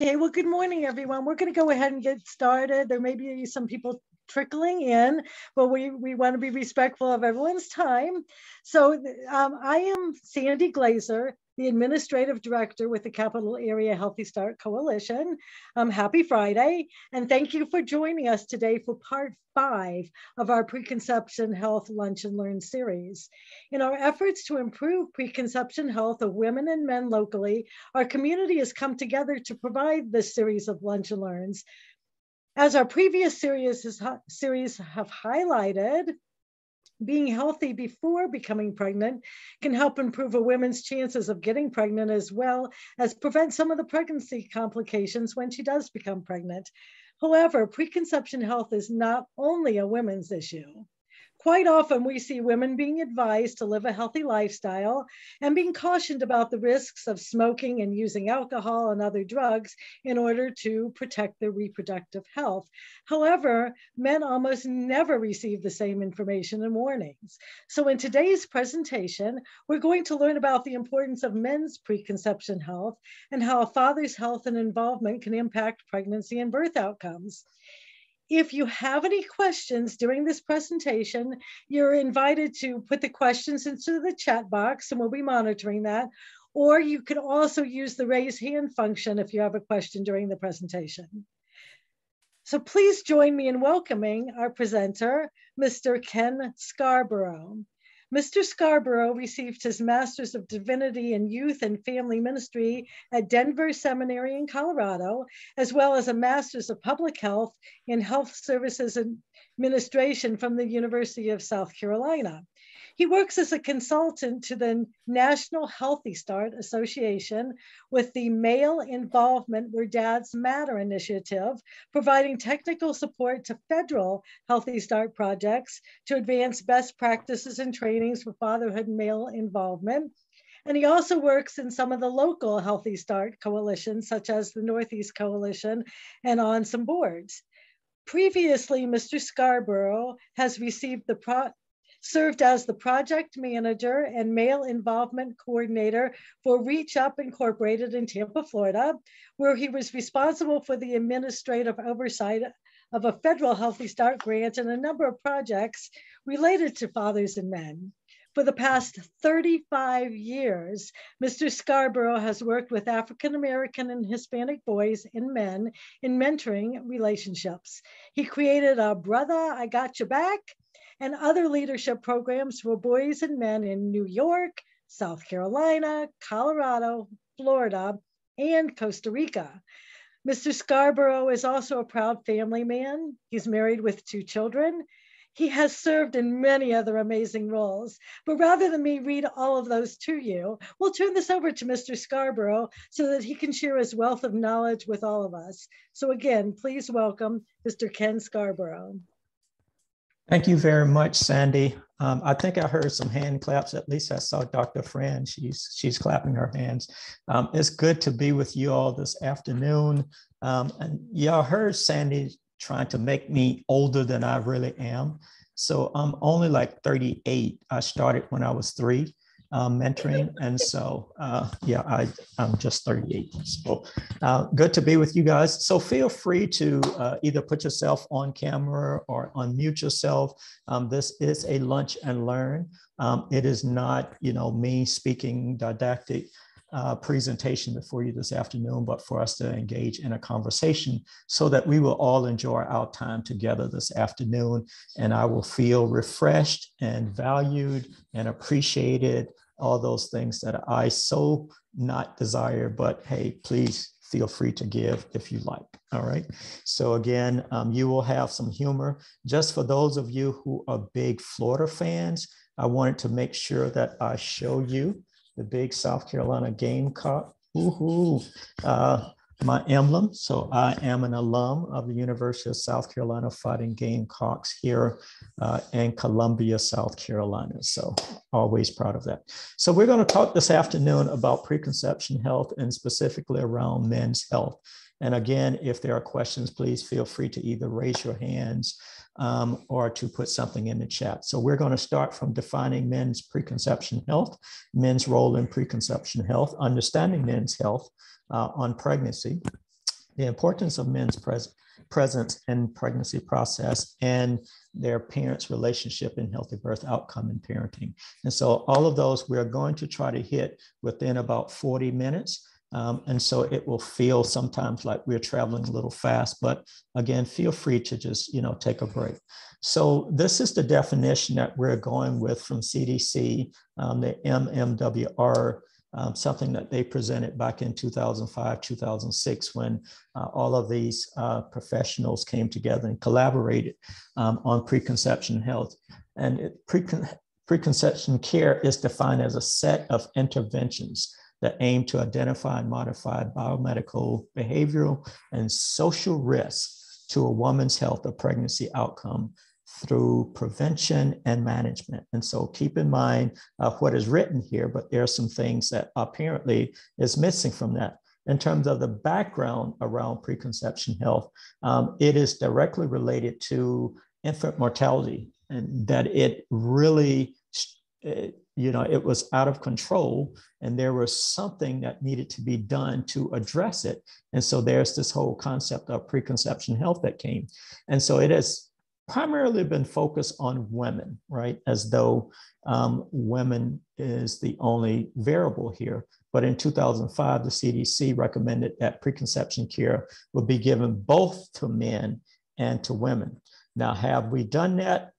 Okay, well, good morning, everyone. We're going to go ahead and get started. There may be some people trickling in, but we want to be respectful of everyone's time. So I am Sandy Glazer, the Administrative Director with the Capital Area Healthy Start Coalition. Happy Friday, and thank you for joining us today for part 5 of our Preconception Health Lunch and Learn series. In our efforts to improve preconception health of women and men locally, our community has come together to provide this series of lunch and learns. As our previous series have highlighted, being healthy before becoming pregnant can help improve a woman's chances of getting pregnant, as well as prevent some of the pregnancy complications when she does become pregnant. However, preconception health is not only a women's issue. Quite often, we see women being advised to live a healthy lifestyle and being cautioned about the risks of smoking and using alcohol and other drugs in order to protect their reproductive health. However, men almost never receive the same information and warnings. So in today's presentation, we're going to learn about the importance of men's preconception health and how a father's health and involvement can impact pregnancy and birth outcomes. If you have any questions during this presentation, you're invited to put the questions into the chat box, and we'll be monitoring that. Or you can also use the raise hand function if you have a question during the presentation. So please join me in welcoming our presenter, Mr. Ken Scarborough. Mr. Scarborough received his Master's of Divinity in Youth and Family Ministry at Denver Seminary in Colorado, as well as a Master's of Public Health in Health Services Administration from the University of South Carolina. He works as a consultant to the National Healthy Start Association with the Male Involvement Where Dads Matter initiative, providing technical support to federal Healthy Start projects to advance best practices and trainings for fatherhood and male involvement. And he also works in some of the local Healthy Start coalitions, such as the Northeast Coalition, and on some boards. Previously, Mr. Scarborough has served as the project manager and male involvement coordinator for Reach Up Incorporated in Tampa, Florida, where he was responsible for the administrative oversight of a federal Healthy Start grant and a number of projects related to fathers and men. For the past 35 years, Mr. Scarborough has worked with African American and Hispanic boys and men in mentoring relationships. He created a Brother, I Got Your Back and other leadership programs for boys and men in New York, South Carolina, Colorado, Florida, and Costa Rica. Mr. Scarborough is also a proud family man. He's married with 2 children. He has served in many other amazing roles, but rather than me read all of those to you, we'll turn this over to Mr. Scarborough so that he can share his wealth of knowledge with all of us. So again, please welcome Mr. Ken Scarborough. Thank you very much, Sandy. I think I heard some hand claps. At least I saw Dr. Fran. She's clapping her hands. It's good to be with you all this afternoon. And y'all heard Sandy trying to make me older than I really am. So I'm only like 38. I started when I was 3 mentoring. And so, I'm just 38. So good to be with you guys. So feel free to either put yourself on camera or unmute yourself. This is a lunch and learn. It is not, me speaking didactic presentation before you this afternoon, but for us to engage in a conversation so that we will all enjoy our time together this afternoon. And I will feel refreshed and valued and appreciated, all those things that I so not desire, but hey, please feel free to give if you like. All right. So again, you will have some humor. Just for those of you who are big Florida fans, I wanted to make sure that I show you the big South Carolina Gamecock, my emblem. So I am an alum of the University of South Carolina Fighting Gamecocks here in Columbia, South Carolina. So always proud of that. So we're going to talk this afternoon about preconception health and specifically around men's health. And again, if there are questions, please feel free to either raise your hands or to put something in the chat. So we're going to start from defining men's preconception health, men's role in preconception health, understanding men's health on pregnancy, the importance of men's presence in pregnancy process and their parents' relationship in healthy birth outcome and parenting. And so all of those we're going to try to hit within about 40 minutes. And so it will feel sometimes like we're traveling a little fast, but again, feel free to just, take a break. So this is the definition that we're going with from CDC, the MMWR, something that they presented back in 2005, 2006, when all of these professionals came together and collaborated on preconception health. And preconception care is defined as a set of interventions that aim to identify and modify biomedical, behavioral, and social risks to a woman's health or pregnancy outcome through prevention and management. And so keep in mind what is written here, but there are some things that apparently is missing from that. In terms of the background around preconception health, it is directly related to infant mortality, and that it really, it was out of control, and there was something that needed to be done to address it. And so there's this whole concept of preconception health that came. And so it has primarily been focused on women, right? As though women is the only variable here. But in 2005, the CDC recommended that preconception care would be given both to men and to women. Now, have we done that?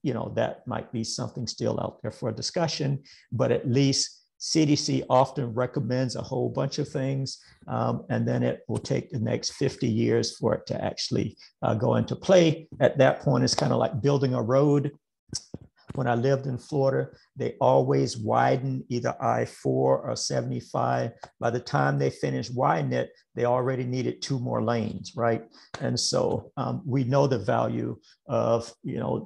That might be something still out there for discussion, but at least CDC often recommends a whole bunch of things, and then it will take the next 50 years for it to actually go into play. At that point, it's kind of like building a road. When I lived in Florida, they always widen either I-4 or 75. By the time they finished widening it, they already needed 2 more lanes, right? And so we know the value of,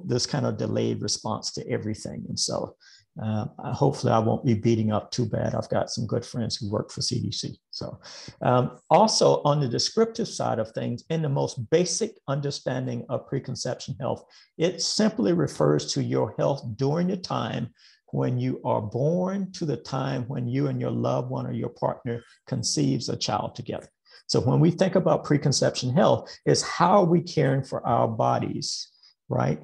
this kind of delayed response to everything. And so hopefully I won't be beating up too bad. I've got some good friends who work for CDC. So also on the descriptive side of things, in the most basic understanding of preconception health, it simply refers to your health during the time when you are born to the time when you and your loved one or your partner conceives a child together. So when we think about preconception health, it's how are we caring for our bodies, right?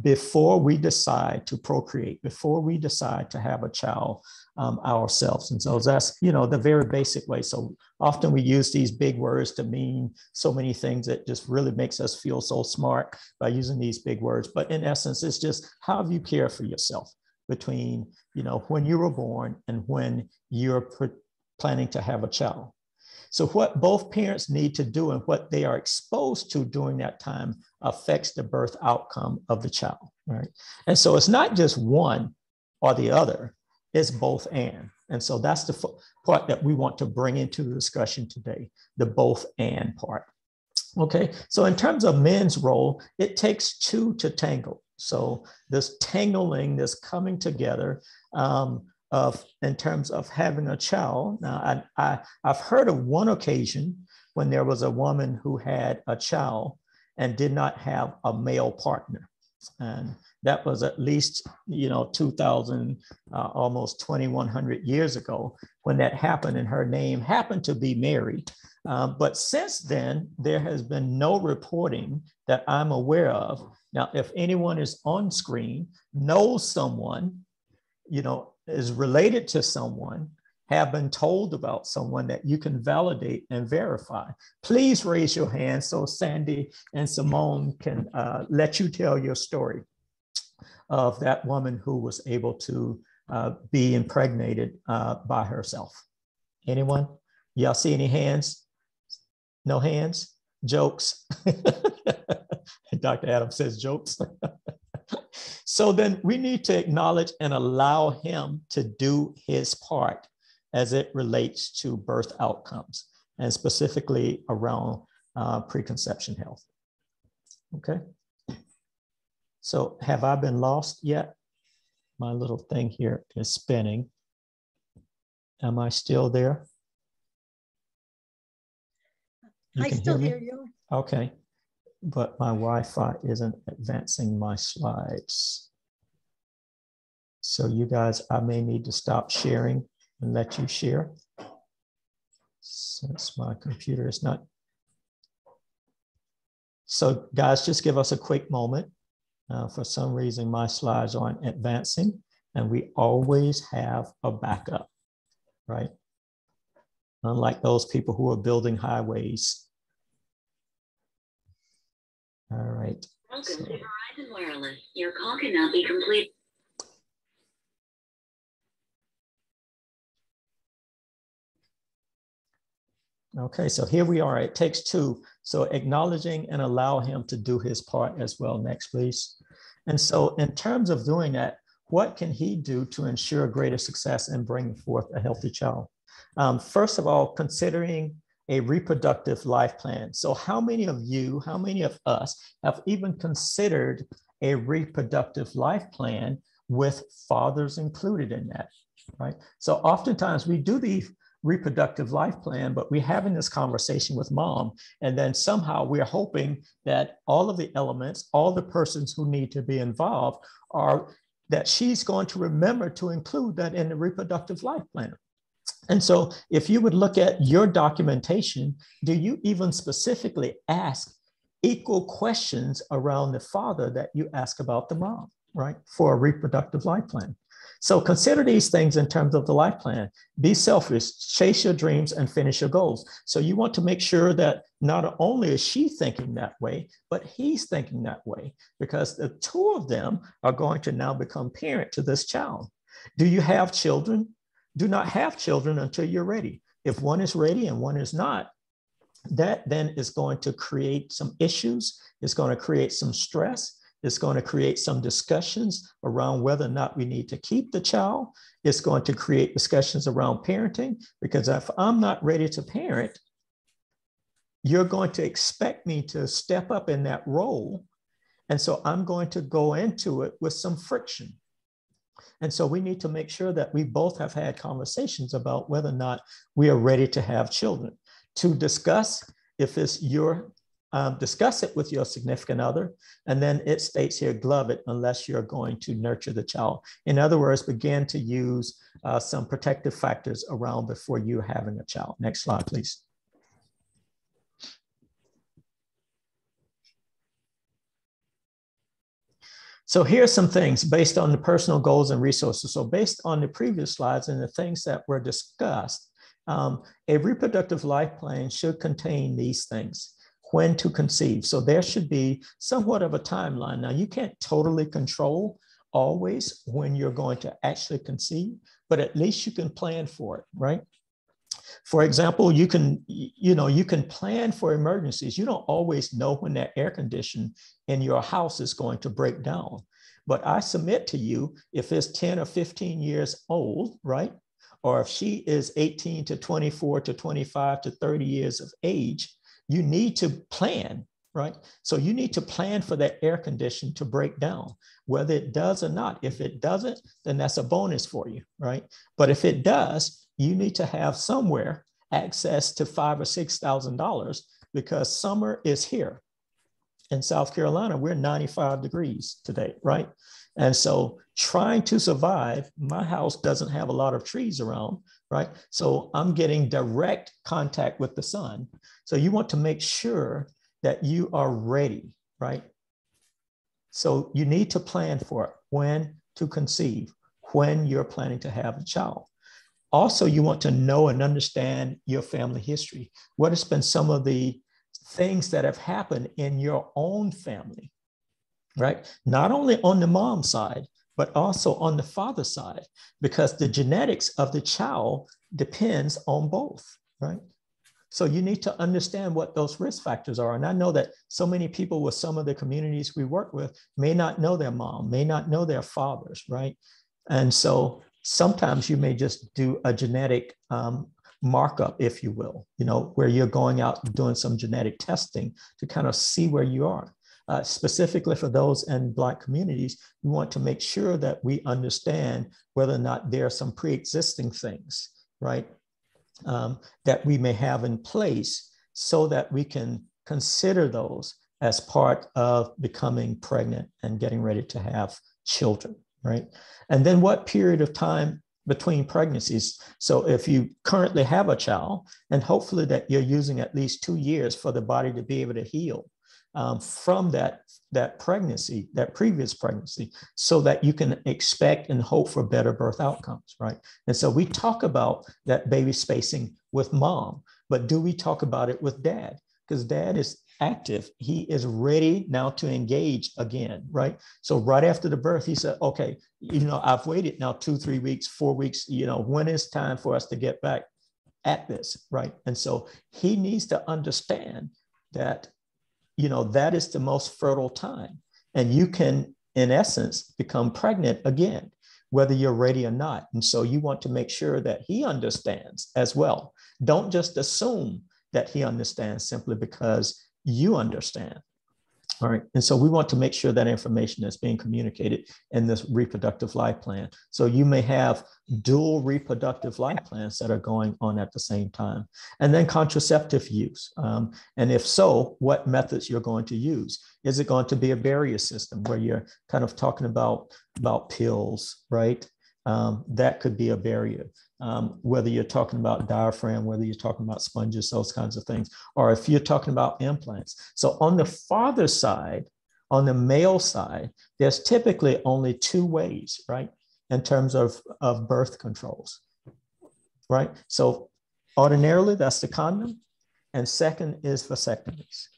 Before we decide to procreate, before we decide to have a child ourselves. And so that's, the very basic way. So often we use these big words to mean so many things that just really makes us feel so smart by using these big words. But in essence, it's just how do you care for yourself between, when you were born and when you're planning to have a child. So what both parents need to do and what they are exposed to during that time affects the birth outcome of the child, right? And so it's not just one or the other, it's both and. And so that's the part that we want to bring into the discussion today, the both and part. Okay, so in terms of men's role, it takes 2 to tangle. So this tangling, this coming together, in terms of having a child. Now, I've heard of one occasion when there was a woman who had a child and did not have a male partner. And that was at least, 2000, almost 2100 years ago when that happened, and her name happened to be Mary. But since then, there has been no reporting that I'm aware of. Now, if anyone is on screen, knows someone, is related to someone, have been told about someone that you can validate and verify, please raise your hand so Sandy and Simone can let you tell your story of that woman who was able to be impregnated by herself. Anyone? Y'all see any hands? No hands? Jokes. Dr. Adams says jokes. So then we need to acknowledge and allow him to do his part as it relates to birth outcomes, and specifically around preconception health. Okay. So have I been lost yet? My little thing here is spinning. Am I still there? I still hear you. Okay. But my Wi-Fi isn't advancing my slides. So you guys, I may need to stop sharing and let you share. Since my computer is not. So guys, just give us a quick moment. For some reason, my slides aren't advancing, and we always have a backup, right? Unlike those people who are building highways. All right. Welcome to Verizon Wireless. Your call cannot be complete. Okay, so here we are. It takes two. So acknowledging and allow him to do his part as well. Next, please. And so in terms of doing that, what can he do to ensure greater success in bringing forth a healthy child? First of all, considering a reproductive life plan. So how many of you, how many of us have even considered a reproductive life plan with fathers included in that, right? So oftentimes we do the reproductive life plan, but we're having this conversation with mom, and then somehow we're hoping that all of the elements, all the persons who need to be involved are that she's going to remember to include that in the reproductive life plan. And so if you would look at your documentation, do you even specifically ask equal questions around the father that you ask about the mom, right? For a reproductive life plan. So consider these things in terms of the life plan. Be selfish, chase your dreams, and finish your goals. So you want to make sure that not only is she thinking that way, but he's thinking that way, because the two of them are going to now become parent to this child. Do you have children? Do not have children until you're ready. If one is ready and one is not, that then is going to create some issues. It's going to create some stress. It's going to create some discussions around whether or not we need to keep the child. It's going to create discussions around parenting, because if I'm not ready to parent, you're going to expect me to step up in that role. And so I'm going to go into it with some friction. And so we need to make sure that we both have had conversations about whether or not we are ready to have children. To discuss, if it's your, discuss it with your significant other. And then it states here, glove it unless you're going to nurture the child. In other words, begin to use some protective factors around before you having a child. Next slide, please. So here's some things based on the personal goals and resources. So based on the previous slides and the things that were discussed, a reproductive life plan should contain these things. When to conceive. So there should be somewhat of a timeline. Now you can't totally control always when you're going to actually conceive, but at least you can plan for it, right? For example, you can plan for emergencies. You don't always know when that air condition in your house is going to break down. But I submit to you, if it's 10 or 15 years old, right? Or if she is 18 to 24 to 25 to 30 years of age, you need to plan, right? So you need to plan for that air condition to break down, whether it does or not. If it doesn't, then that's a bonus for you, right? But if it does, you need to have somewhere access to $5,000 or $6,000, because summer is here. In South Carolina, we're 95 degrees today, right? And so trying to survive, my house doesn't have a lot of trees around, right? So I'm getting direct contact with the sun. So you want to make sure that you are ready, right? So you need to plan for it, when to conceive, when you're planning to have a child. Also, you want to know and understand your family history. What has been some of the things that have happened in your own family, right? Not only on the mom side, but also on the father side, because the genetics of the child depends on both, right? So you need to understand what those risk factors are. And I know that so many people with some of the communities we work with may not know their mom, may not know their fathers, right? And so sometimes you may just do a genetic markup, if you will, where you're going out and doing some genetic testing to kind of see where you are. Specifically for those in Black communities, we want to make sure that we understand whether or not there are some pre-existing things, right, that we may have in place, so that we can consider those as part of becoming pregnant and getting ready to have children, right? And then what period of time between pregnancies. So if you currently have a child, and hopefully that you're using at least 2 years for the body to be able to heal from that pregnancy, that previous pregnancy, so that you can expect and hope for better birth outcomes, right? And so we talk about that baby spacing with mom, but do we talk about it with dad? Because dad is active. He is ready now to engage again, right? So right after the birth, he said, okay, I've waited now 2, 3 weeks, 4 weeks, when is time for us to get back at this, right? And so he needs to understand that, that is the most fertile time. And you can, in essence, become pregnant again, whether you're ready or not. And so you want to make sure that he understands as well. Don't just assume that he understands simply because you understand. All right. And so we want to make sure that information is being communicated in this reproductive life plan. So you may have dual reproductive life plans that are going on at the same time. And then contraceptive use. And if so, what methods you're going to use. Is it going to be a barrier system where you're kind of talking about pills, right? That could be a barrier. Whether you're talking about diaphragm, whether you're talking about sponges, those kinds of things, or if you're talking about implants. So on the father side, on the male side, there's typically only 2 ways, right? In terms of birth controls, right? So ordinarily, that's the condom, and second is vasectomies.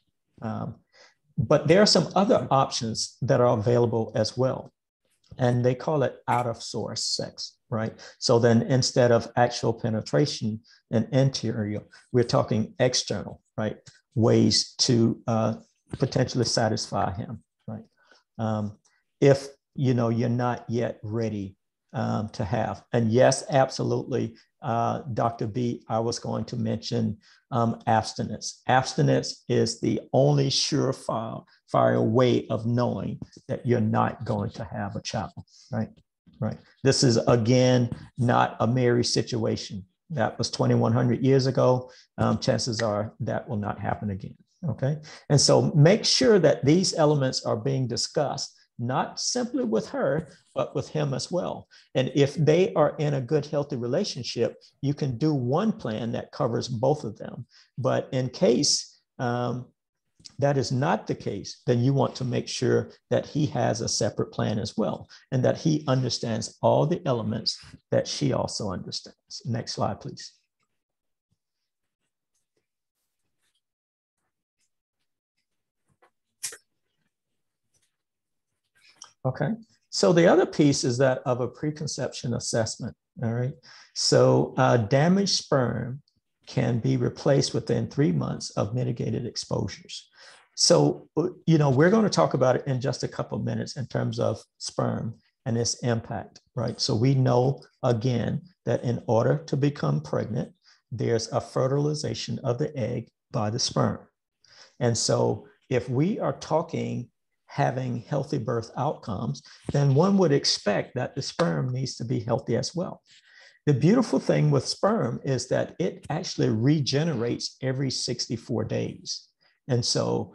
But there are some other options that are available as well. And they call it out of source sex, right? So then instead of actual penetration and interior, we're talking external, right? Ways to potentially satisfy him, right? If, you're not yet ready to have. And yes, absolutely, Dr. B, I was going to mention abstinence. Abstinence is the only surefire way of knowing that you're not going to have a child, right? Right. This is, again, not a Mary situation. That was 2,100 years ago. Chances are that will not happen again, okay? And so make sure that these elements are being discussed, not simply with her, but with him as well. And if they are in a good, healthy relationship, you can do one plan that covers both of them. But in case that is not the case, then you want to make sure that he has a separate plan as well, and that he understands all the elements that she also understands. Next slide, please. Okay, so the other piece is that of a preconception assessment, all right? So damaged sperm can be replaced within 3 months of mitigated exposures. So, we're going to talk about it in just a couple of minutes in terms of sperm and its impact, right? So we know, again, that in order to become pregnant, there's a fertilization of the egg by the sperm. And so if we are talking having healthy birth outcomes, then one would expect that the sperm needs to be healthy as well. The beautiful thing with sperm is that it actually regenerates every 64 days. And so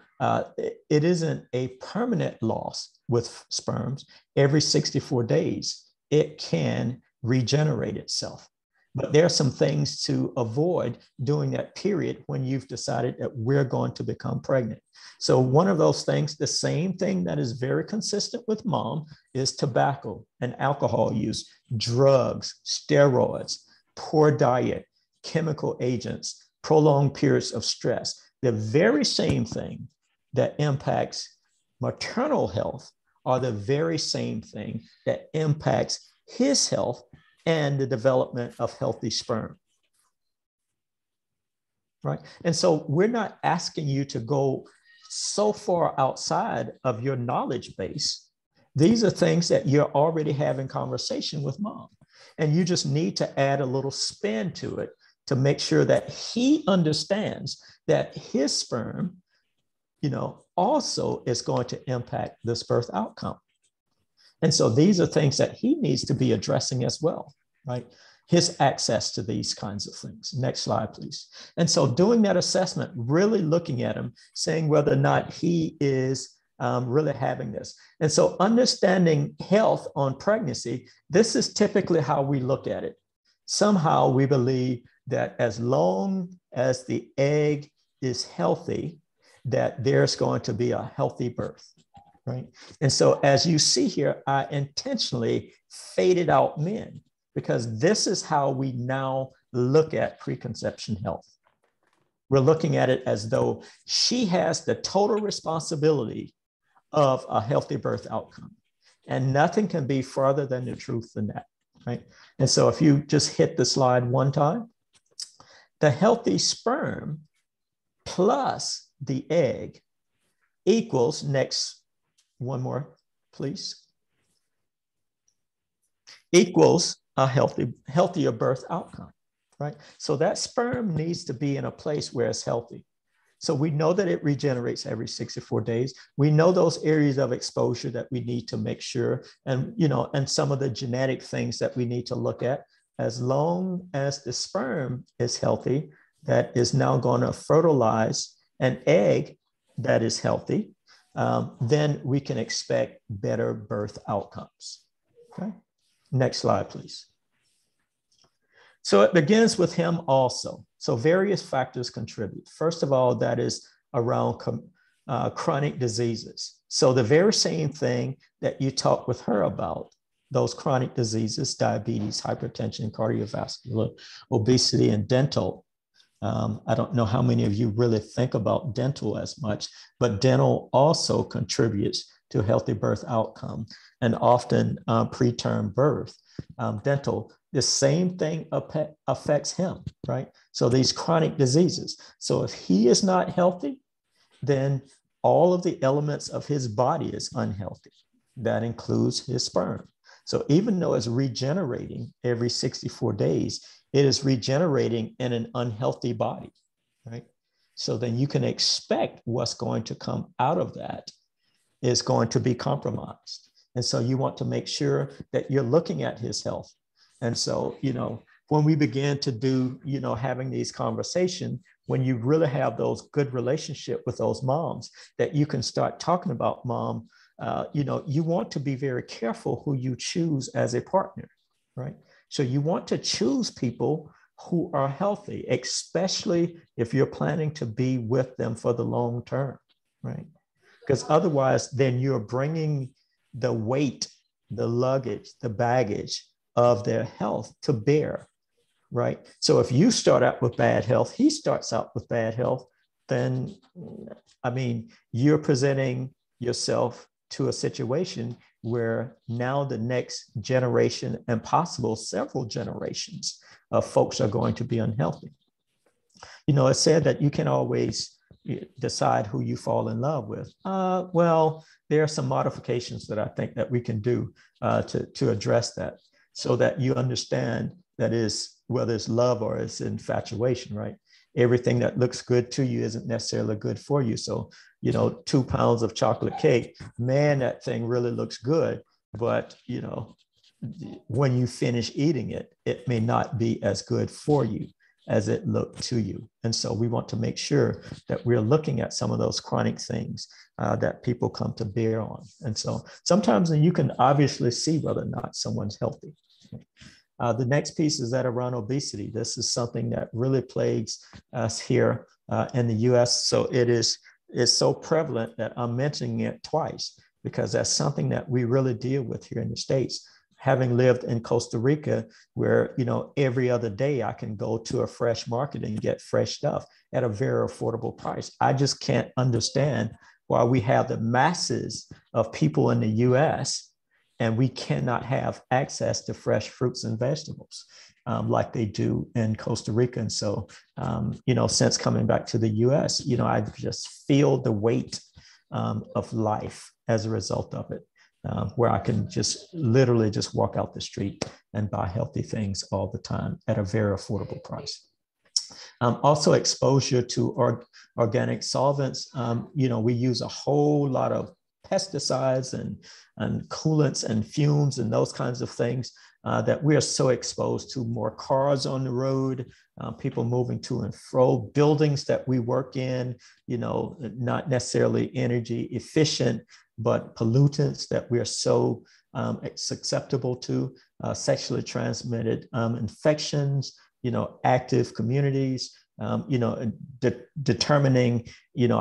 it isn't a permanent loss with sperms. Every 64 days, it can regenerate itself. But there are some things to avoid during that period when you've decided that we're going to become pregnant. So one of those things, the same thing that is very consistent with mom, is tobacco and alcohol use, drugs, steroids, poor diet, chemical agents, prolonged periods of stress. The very same thing that impacts maternal health are the very same thing that impacts his health and the development of healthy sperm, right? And so we're not asking you to go so far outside of your knowledge base. These are things that you're already having conversation with mom, and you just need to add a little spin to it to make sure that he understands that his sperm, also is going to impact this birth outcome. And so these are things that he needs to be addressing as well, right? His access to these kinds of things. Next slide, please. And so doing that assessment, really looking at him, saying whether or not he is really having this. And so understanding health on pregnancy, this is typically how we look at it. Somehow we believe that as long as the egg is healthy, that there's going to be a healthy birth, right? And so as you see here, I intentionally faded out men because this is how we now look at preconception health. We're looking at it as though she has the total responsibility of a healthy birth outcome. And nothing can be farther than the truth than that, right? And so if you just hit the slide one time, the healthy sperm plus the egg equals, next, one more, please, equals a healthier birth outcome, right? So that sperm needs to be in a place where it's healthy. So we know that it regenerates every 64 days. We know those areas of exposure that we need to make sure, and, you know, and some of the genetic things that we need to look at. As long as the sperm is healthy, that is now going to fertilize an egg that is healthy, then we can expect better birth outcomes. Okay. Next slide, please. So it begins with him also. So various factors contribute. First of all, that is around chronic diseases. So the very same thing that you talked with her about, those chronic diseases, diabetes, hypertension, cardiovascular, obesity, and dental. I don't know how many of you really think about dental as much, but dental also contributes to a healthy birth outcome, and often preterm birth. Dental, the same thing affects him, right? So these chronic diseases. So if he is not healthy, then all of the elements of his body is unhealthy. That includes his sperm. So even though it's regenerating every 64 days, it is regenerating in an unhealthy body, right? So then you can expect what's going to come out of that is going to be compromised. And so you want to make sure that you're looking at his health. And so, you know, when we begin to do, you know, having these conversations, when you really have those good relationship with those moms, that you can start talking about, mom, you know, you want to be very careful who you choose as a partner, right? So you want to choose people who are healthy, especially if you're planning to be with them for the long term, right? Because otherwise, then you're bringing the weight, the luggage, the baggage of their health to bear, right? So if you start out with bad health, he starts out with bad health, then, I mean, you're presenting yourself to a situation where now the next generation and possible several generations of folks are going to be unhealthy. You know, it's said that you can always decide who you fall in love with. Well, there are some modifications that I think that we can do to address that, so that you understand that is whether it's love or it's infatuation, right? Everything that looks good to you isn't necessarily good for you. So, you know, 2 pounds of chocolate cake, man, that thing really looks good. But, you know, when you finish eating it, it may not be as good for you as it looked to you. And so we want to make sure that we're looking at some of those chronic things that people come to bear on. And so sometimes you can obviously see whether or not someone's healthy. The next piece is that around obesity. This is something that really plagues us here in the US. So it's so prevalent that I'm mentioning it twice, because that's something that we really deal with here in the States. Having lived in Costa Rica, where, you know, every other day I can go to a fresh market and get fresh stuff at a very affordable price. I just can't understand why we have the masses of people in the US and we cannot have access to fresh fruits and vegetables like they do in Costa Rica. And so, you know, since coming back to the US, you know, I just feel the weight of life as a result of it. Where I can just literally just walk out the street and buy healthy things all the time at a very affordable price. Also exposure to organic solvents. You know, we use a whole lot of pesticides and coolants and fumes and those kinds of things that we are so exposed to more cars on the road, people moving to and fro, buildings that we work in, not necessarily energy efficient, but pollutants that we are so susceptible to, sexually transmitted infections, active communities, determining,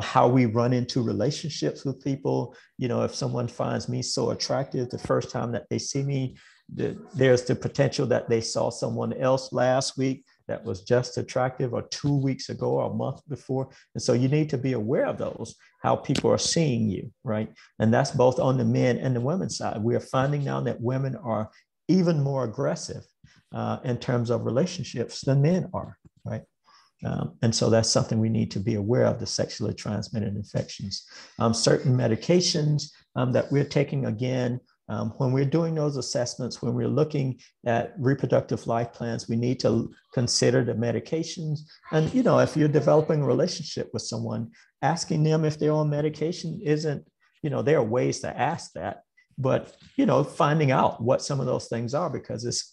how we run into relationships with people. If someone finds me so attractive the first time that they see me, there's the potential that they saw someone else last week that was just attractive, or 2 weeks ago, or a month before. And so you need to be aware of those, how people are seeing you, right? And that's both on the men and the women's side. We are finding now that women are even more aggressive in terms of relationships than men are, right? And so that's something we need to be aware of, the sexually transmitted infections. Certain medications that we're taking, again, when we're doing those assessments, when we're looking at reproductive life plans, we need to consider the medications. And, if you're developing a relationship with someone, asking them if they're on medication isn't, there are ways to ask that, but, finding out what some of those things are, because it's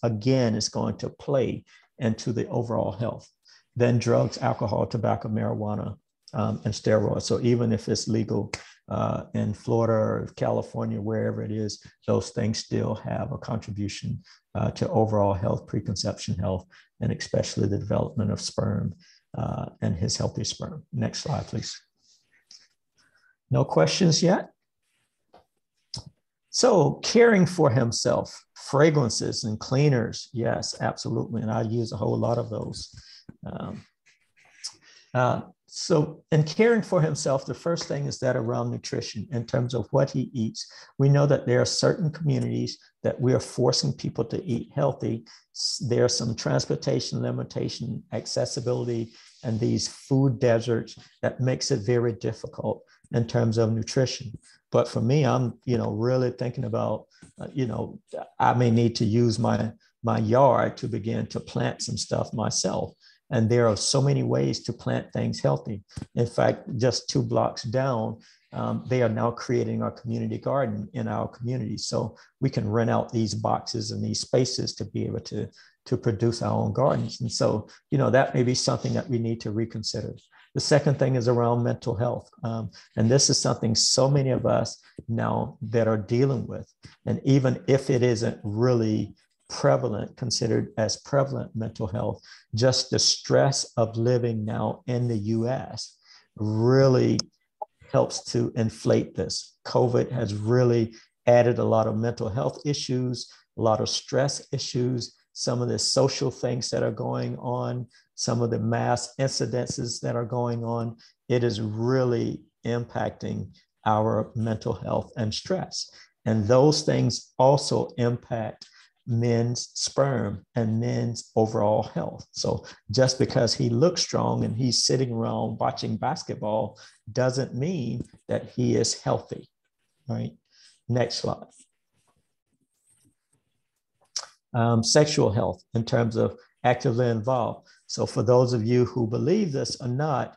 going to play into the overall health. Then drugs, alcohol, tobacco, marijuana, and steroids. So even if it's legal in Florida or California, wherever it is, those things still have a contribution to overall health, preconception health, and especially the development of sperm and his healthy sperm. Next slide, please. No questions yet? So caring for himself, fragrances and cleaners. Yes, absolutely. And I use a whole lot of those. So in caring for himself, the first thing is that around nutrition, in terms of what he eats. We know that there are certain communities that we are forcing people to eat healthy. There's some transportation limitation, accessibility, and these food deserts that makes it very difficult in terms of nutrition. But for me, I'm, really thinking about, I may need to use my yard to begin to plant some stuff myself. And there are so many ways to plant things healthy. In fact, just 2 blocks down, they are now creating a community garden in our community. So we can rent out these boxes and these spaces to be able to produce our own gardens. And so, that may be something that we need to reconsider. The second thing is around mental health. And this is something so many of us now that are dealing with. And even if it isn't really considered as prevalent mental health, just the stress of living now in the US really helps to inflate this. COVID has really added a lot of mental health issues, a lot of stress issues, some of the social things that are going on, some of the mass incidences that are going on. It is really impacting our mental health and stress. And those things also impact men's sperm and men's overall health. So just because he looks strong and he's sitting around watching basketball doesn't mean that he is healthy, right? Next slide. Sexual health in terms of actively involved. So for those of you who believe this or not,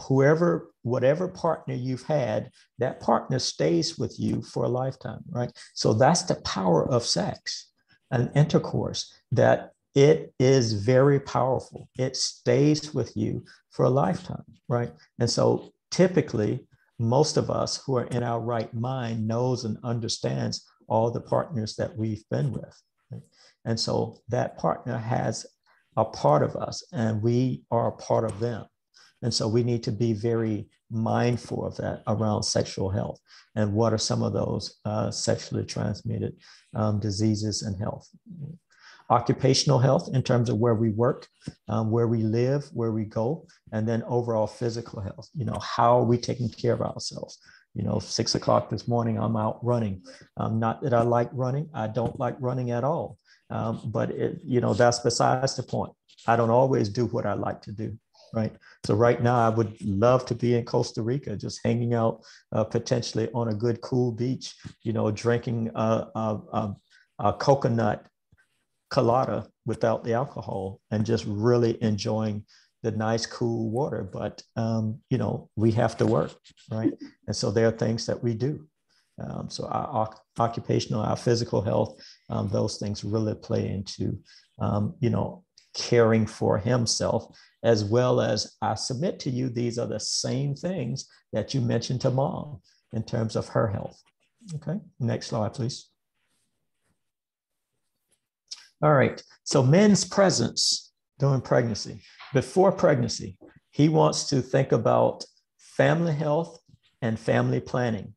whatever partner you've had, that partner stays with you for a lifetime, right? So that's the power of sex and intercourse, that it is very powerful. It stays with you for a lifetime, right? And so typically, most of us who are in our right mind knows and understands all the partners that we've been with. Right? And so that partner has a part of us and we are a part of them. And so we need to be very mindful of that around sexual health. And what are some of those sexually transmitted diseases and health? Occupational health in terms of where we work, where we live, where we go, and then overall physical health. How are we taking care of ourselves? 6 o'clock this morning, I'm out running. Not that I like running. I don't like running at all. But that's besides the point. I don't always do what I like to do. Right. So right now I would love to be in Costa Rica, just hanging out potentially on a good, cool beach, drinking a coconut colada without the alcohol and just really enjoying the nice, cool water. But, we have to work. Right. And so there are things that we do. So our occupational, our physical health, those things really play into, caring for himself, as well as I submit to you, these are the same things that you mentioned to mom in terms of her health. Okay, next slide, please. All right, so men's presence during pregnancy. Before pregnancy, he wants to think about family health and family planning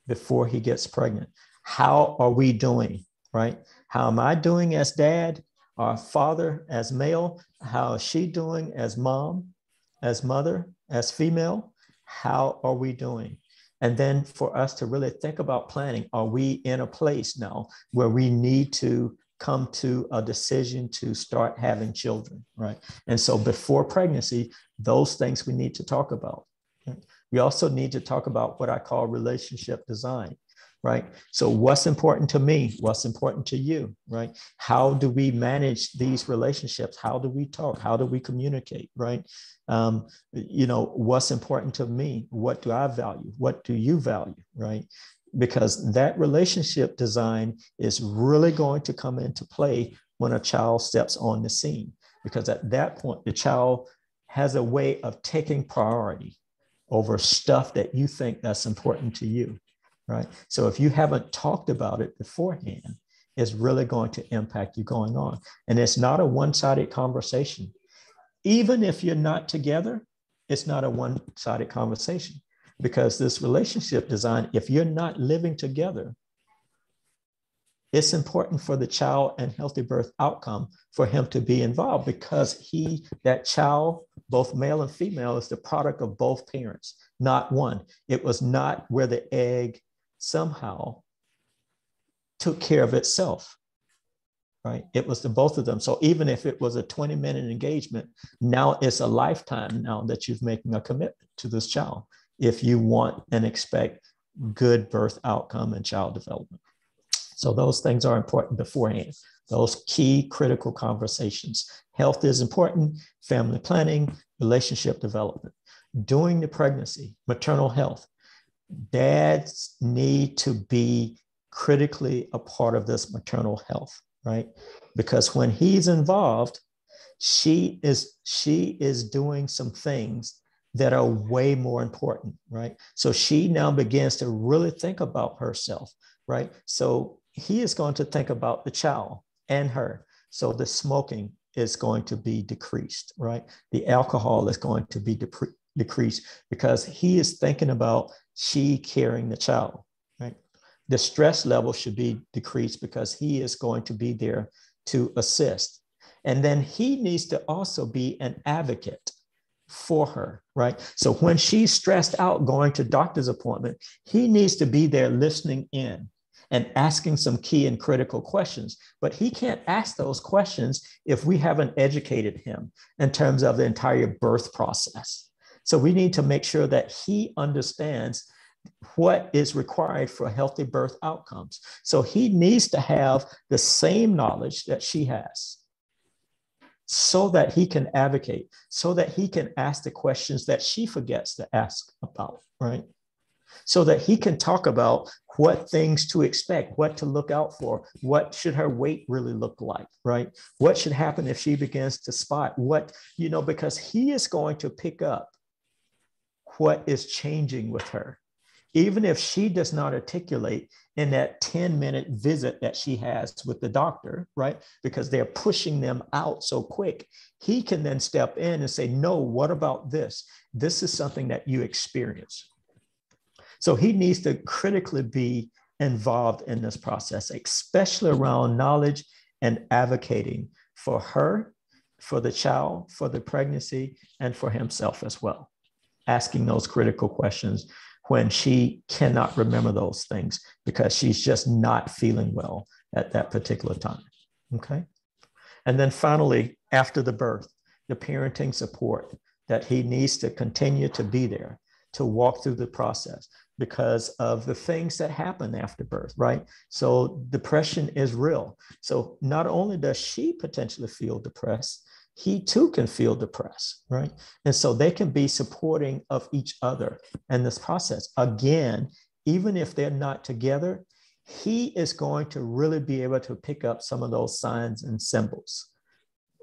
before he gets pregnant. How are we doing, right? How am I doing as dad, or father, as male? How is she doing as mom, as mother, as female? How are we doing? And then for us to really think about planning, are we in a place now where we need to come to a decision to start having children, right? And so before pregnancy, those things we need to talk about. Right? We also need to talk about what I call relationship design, right? So what's important to me? What's important to you, right? How do we manage these relationships? How do we talk? How do we communicate, right? What's important to me? What do I value? What do you value, right? Because that relationship design is really going to come into play when a child steps on the scene, because at that point, the child has a way of taking priority over stuff that you think that's important to you, right? So if you haven't talked about it beforehand, it's really going to impact you going on. And it's not a one-sided conversation. Even if you're not together, it's not a one-sided conversation. Because this relationship design, if you're not living together, it's important for the child and healthy birth outcome for him to be involved, because that child, both male and female, is the product of both parents, not one. It was not where the egg somehow took care of itself, right? It was the both of them. So even if it was a 20-minute engagement, now it's a lifetime now that you're making a commitment to this child, if you want and expect good birth outcome and child development. So those things are important beforehand, those key critical conversations. Health is important, family planning, relationship development. During the pregnancy, maternal health, dads need to be critically a part of this maternal health, right? Because when he's involved, she is doing some things that are way more important, right? So she now begins to really think about herself, right? So he is going to think about the child and her. So the smoking is going to be decreased, right? The alcohol is going to be decreased, because he is thinking about she carrying the child, right? The stress level should be decreased because he is going to be there to assist. And then he needs to also be an advocate for her, right? So when she's stressed out going to doctor's appointment, he needs to be there listening in and asking some key and critical questions. But he can't ask those questions if we haven't educated him in terms of the entire birth process. So we need to make sure that he understands what is required for healthy birth outcomes. So he needs to have the same knowledge that she has, so that he can advocate, so that he can ask the questions that she forgets to ask about, right? So that he can talk about what things to expect, what to look out for, what should her weight really look like, right? What should happen if she begins to spot what, because he is going to pick up what is changing with her. Even if she does not articulate in that 10-minute visit that she has with the doctor, right? Because they're pushing them out so quick, he can then step in and say, no, what about this? This is something that you experience. So he needs to critically be involved in this process, especially around knowledge and advocating for her, for the child, for the pregnancy, and for himself as well. Asking those critical questions when she cannot remember those things because she's just not feeling well at that particular time, okay? And then finally, after the birth, the parenting support that he needs to continue to be there to walk through the process because of the things that happen after birth, right? So depression is real. So not only does she potentially feel depressed, he too can feel depressed, right? And so they can be supporting of each other in this process. Again, even if they're not together, he is going to really be able to pick up some of those signs and symbols,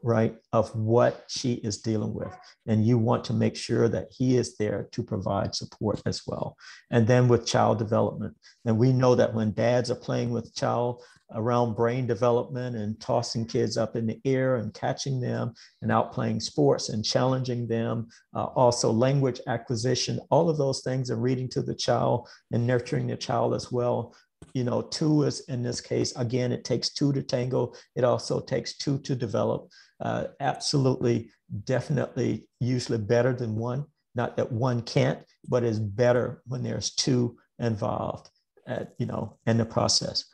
right, of what she is dealing with. And you want to make sure that he is there to provide support as well. And then with child development. And we know that when dads are playing with child around brain development and tossing kids up in the air and catching them and out playing sports and challenging them, also language acquisition, all of those things, and reading to the child and nurturing the child as well. You know, two is in this case, again, it takes two to tango. It also takes two to develop. Absolutely, definitely, usually better than one. Not that one can't, but it's better when there's two involved, you know, in the process.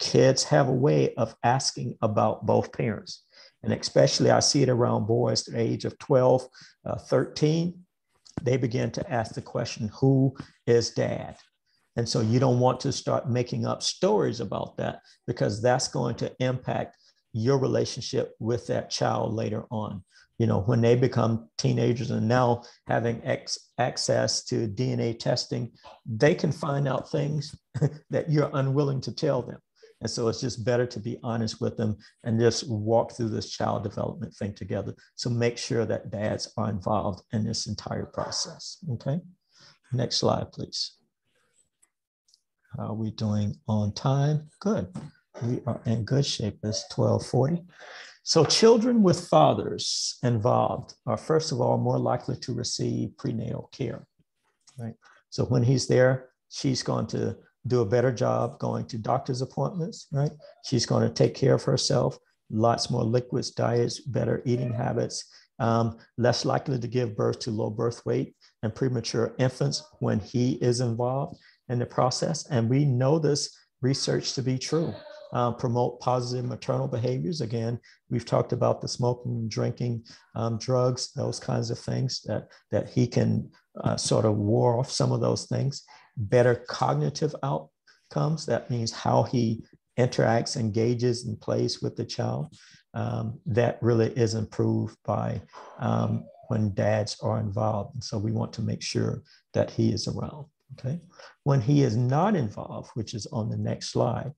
Kids have a way of asking about both parents. And especially I see it around boys at the age of 12, 13, they begin to ask the question, who is dad? And so you don't want to start making up stories about that, because that's going to impact your relationship with that child later on. You know, when they become teenagers and now having access to DNA testing, they can find out things that you're unwilling to tell them. And so it's just better to be honest with them and just walk through this child development thing together. So make sure that dads are involved in this entire process. Okay. Next slide, please. How are we doing on time? Good. We are in good shape. It's 12:40. So children with fathers involved are, first of all, more likely to receive prenatal care, right? So when he's there, she's going to do a better job going to doctor's appointments, right? She's going to take care of herself, lots more liquids, diets, better eating habits, less likely to give birth to low birth weight and premature infants when he is involved in the process. And we know this research to be true. Promote positive maternal behaviors. Again, we've talked about the smoking, drinking, drugs, those kinds of things that he can sort of ward off some of those things. Better cognitive outcomes. That means how he interacts, engages, and plays with the child. That really is improved by when dads are involved. And so we want to make sure that he is around. Okay. When he is not involved, which is on the next slide,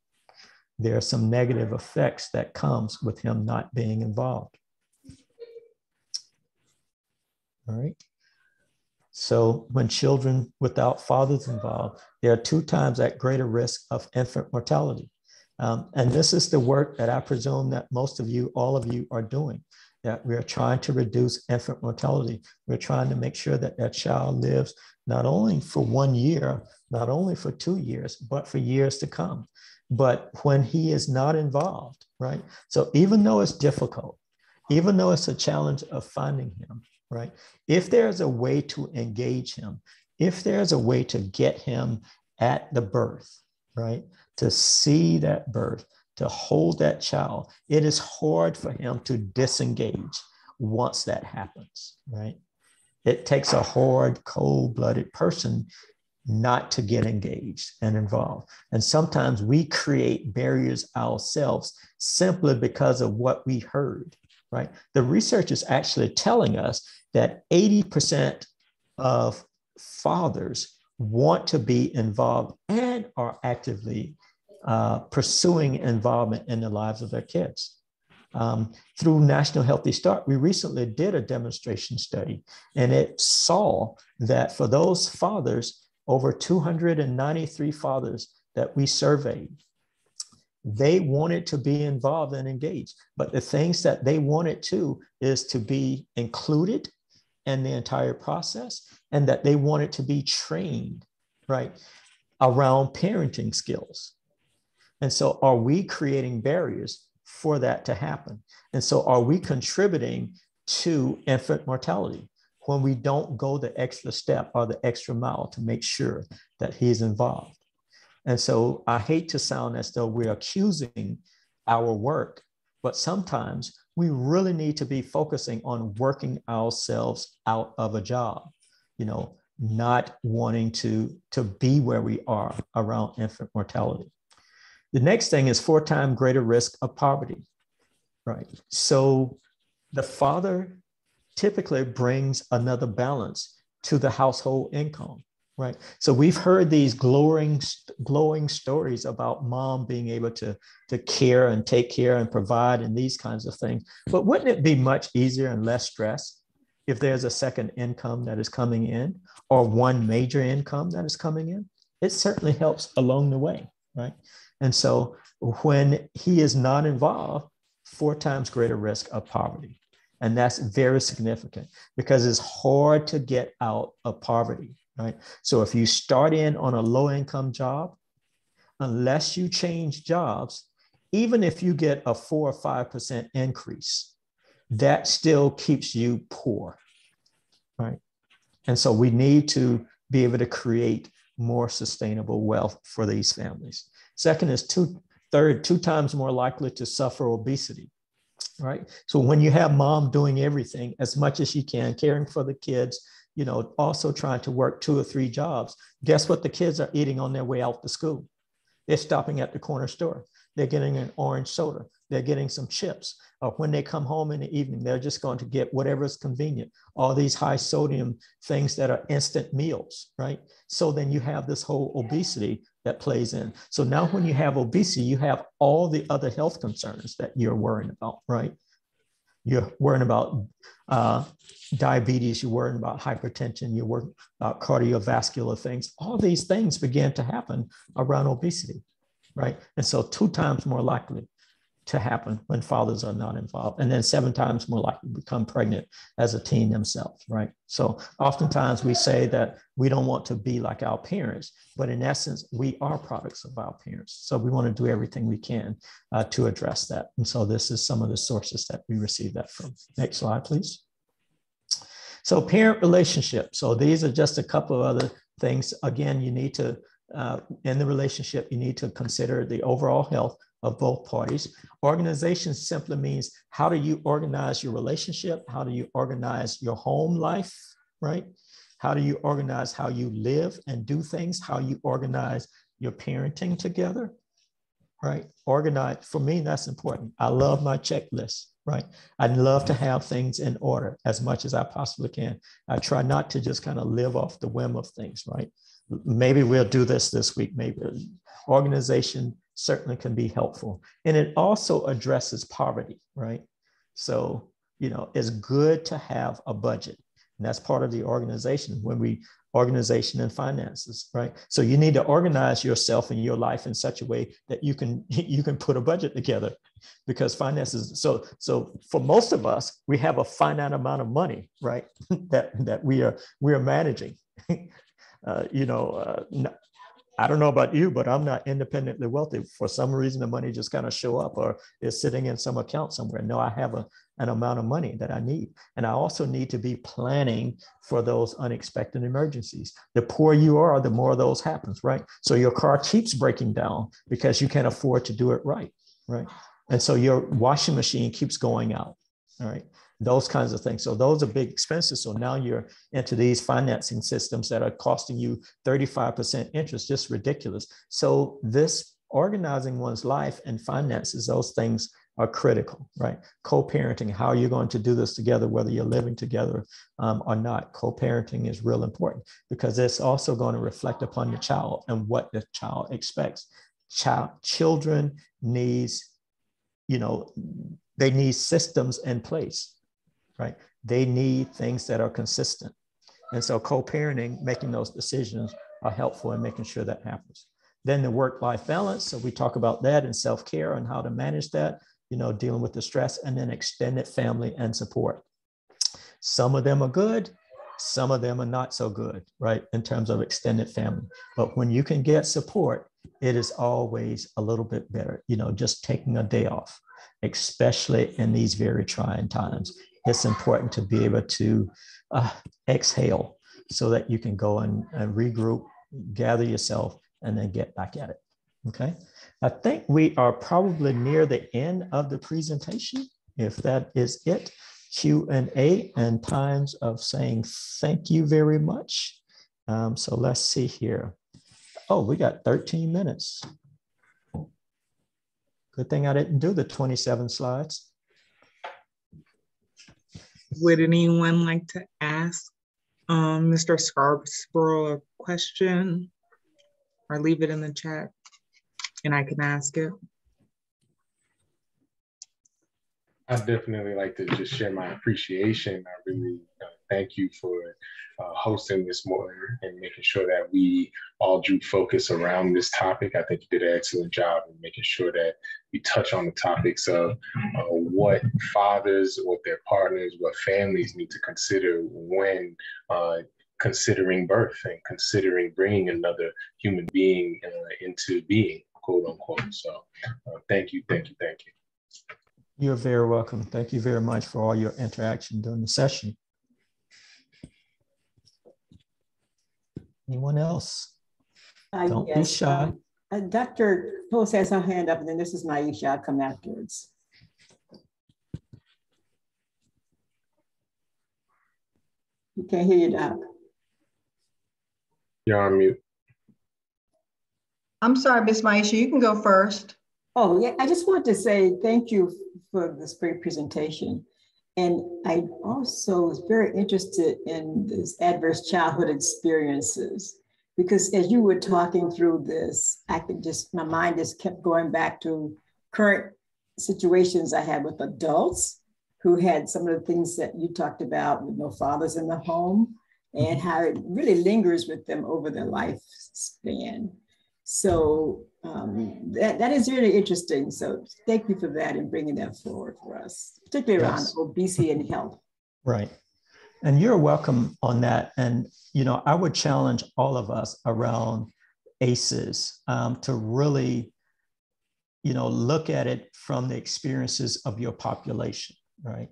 there are some negative effects that comes with him not being involved. All right. So when children without fathers involved, they are 2 times at greater risk of infant mortality. And this is the work that I presume that most of you, all of you are doing, that we are trying to reduce infant mortality. We're trying to make sure that that child lives not only for 1 year, not only for 2 years, but for years to come. But when he is not involved, right? So even though it's difficult, even though it's a challenge of finding him, right? If there's a way to engage him, if there's a way to get him at the birth, right? To see that birth, to hold that child, it is hard for him to disengage once that happens, right? It takes a hard, cold-blooded person not to get engaged and involved. And sometimes we create barriers ourselves simply because of what we heard, right? The research is actually telling us that 80% of fathers want to be involved and are actively pursuing involvement in the lives of their kids. Through National Healthy Start, we recently did a demonstration study, and it saw that for those fathers, over 293 fathers that we surveyed, they wanted to be involved and engaged. But the things that they wanted to is to be included in the entire process, and that they wanted to be trained, right, around parenting skills. And so are we creating barriers for that to happen? And so are we contributing to infant mortality when we don't go the extra step or the extra mile to make sure that he's involved? And so I hate to sound as though we're accusing our work, but sometimes we really need to be focusing on working ourselves out of a job, you know, not wanting to be where we are around infant mortality. The next thing is 4 times greater risk of poverty, right? So the father typically brings another balance to the household income, right? So we've heard these glowing stories about mom being able to care and take care and provide and these kinds of things. But wouldn't it be much easier and less stress if there's a second income that is coming in or one major income that is coming in? It certainly helps along the way, right? And so when he is not involved, 4 times greater risk of poverty. And that's very significant because it's hard to get out of poverty, right? So if you start in on a low income job, unless you change jobs, even if you get a 4 or 5% increase, that still keeps you poor, right? And so we need to be able to create more sustainable wealth for these families. Second is 2 times more likely to suffer obesity, right? So when you have mom doing everything as much as she can, caring for the kids, also trying to work 2 or 3 jobs, guess what the kids are eating on their way out to school? They're stopping at the corner store. They're getting an orange soda. They're getting some chips. Or when they come home in the evening, they're just going to get whatever is convenient. All these high sodium things that are instant meals, right? So then you have this whole obesity that plays in. So now when you have obesity, you have all the other health concerns that you're worrying about, right? You're worrying about diabetes, you're worrying about hypertension, you're worrying about cardiovascular things. All these things begin to happen around obesity, right? And so 2 times more likely to happen when fathers are not involved, and then 7 times more likely to become pregnant as a teen themselves, right? So oftentimes we say that we don't want to be like our parents, but in essence, we are products of our parents. So we want to do everything we can to address that. And so this is some of the sources that we receive that from. Next slide, please. So parent relationship. So these are just a couple of other things. Again, you need to, in the relationship, you need to consider the overall health of both parties. Organization simply means how do you organize your relationship? How do you organize your home life, right? How do you organize how you live and do things? How you organize your parenting together, right? Organize, for me, that's important. I love my checklist, right? I'd love to have things in order as much as I possibly can. I try not to just kind of live off the whim of things, right? Maybe we'll do this week, maybe. Organization certainly can be helpful. And it also addresses poverty, right? So, it's good to have a budget. And that's part of the organization organization and finances, right? So you need to organize yourself and your life in such a way that you can put a budget together, because finances. So for most of us, we have a finite amount of money, right? that we are managing. I don't know about you, but I'm not independently wealthy. For some reason, the money just kind of show up or is sitting in some account somewhere. No, I have an amount of money that I need. And I also need to be planning for those unexpected emergencies. The poorer you are, the more of those happens, right? So your car keeps breaking down because you can't afford to do it right? And so your washing machine keeps going out, all right? Those kinds of things. So those are big expenses. So now you're into these financing systems that are costing you 35% interest, just ridiculous. So this organizing one's life and finances, those things are critical, right? Co-parenting, how are you going to do this together, whether you're living together or not? Co-parenting is real important because it's also going to reflect upon the child and what the child expects. Children needs, they need systems in place. Right? They need things that are consistent. And so co-parenting, making those decisions are helpful in making sure that happens. Then the work-life balance. So we talk about that and self-care and how to manage that, dealing with the stress, and then extended family and support. Some of them are good. Some of them are not so good, right? In terms of extended family. But when you can get support, it is always a little bit better, just taking a day off, especially in these very trying times. It's important to be able to exhale so that you can go and regroup, gather yourself, and then get back at it. Okay. I think we are probably near the end of the presentation. If that is it, Q&A and times of saying thank you very much. So let's see here. Oh, we got 13 minutes. Good thing I didn't do the 27 slides. Would anyone like to ask Mr. Scarborough, a question, or leave it in the chat and I can ask it. I'd definitely like to just share my appreciation. I really thank you for hosting this morning and making sure that we all drew focus around this topic. I think you did an excellent job in making sure that we touch on the topics of what fathers, what their partners, what families need to consider when considering birth and considering bringing another human being into being, quote unquote. So thank you, thank you, thank you. You're very welcome. Thank you very much for all your interaction during the session. Anyone else? Don't be shy. Dr. Phyllis has her hand up, and then this is Maisha. I'll come afterwards. You can't hear you, Doc. You're on mute. I'm sorry, Miss Maisha, you can go first. Oh, yeah, I just want to say thank you for this great presentation. And I also was very interested in this adverse childhood experiences, because as you were talking through this, I could just, my mind just kept going back to current situations I had with adults who had some of the things that you talked about with no fathers in the home, and how it really lingers with them over their lifespan. So that is really interesting. So thank you for that and bringing that forward for us, particularly around obesity and health. Right. And you're welcome on that. And, you know, I would challenge all of us around ACEs to really, you know, look at it from the experiences of your population, right?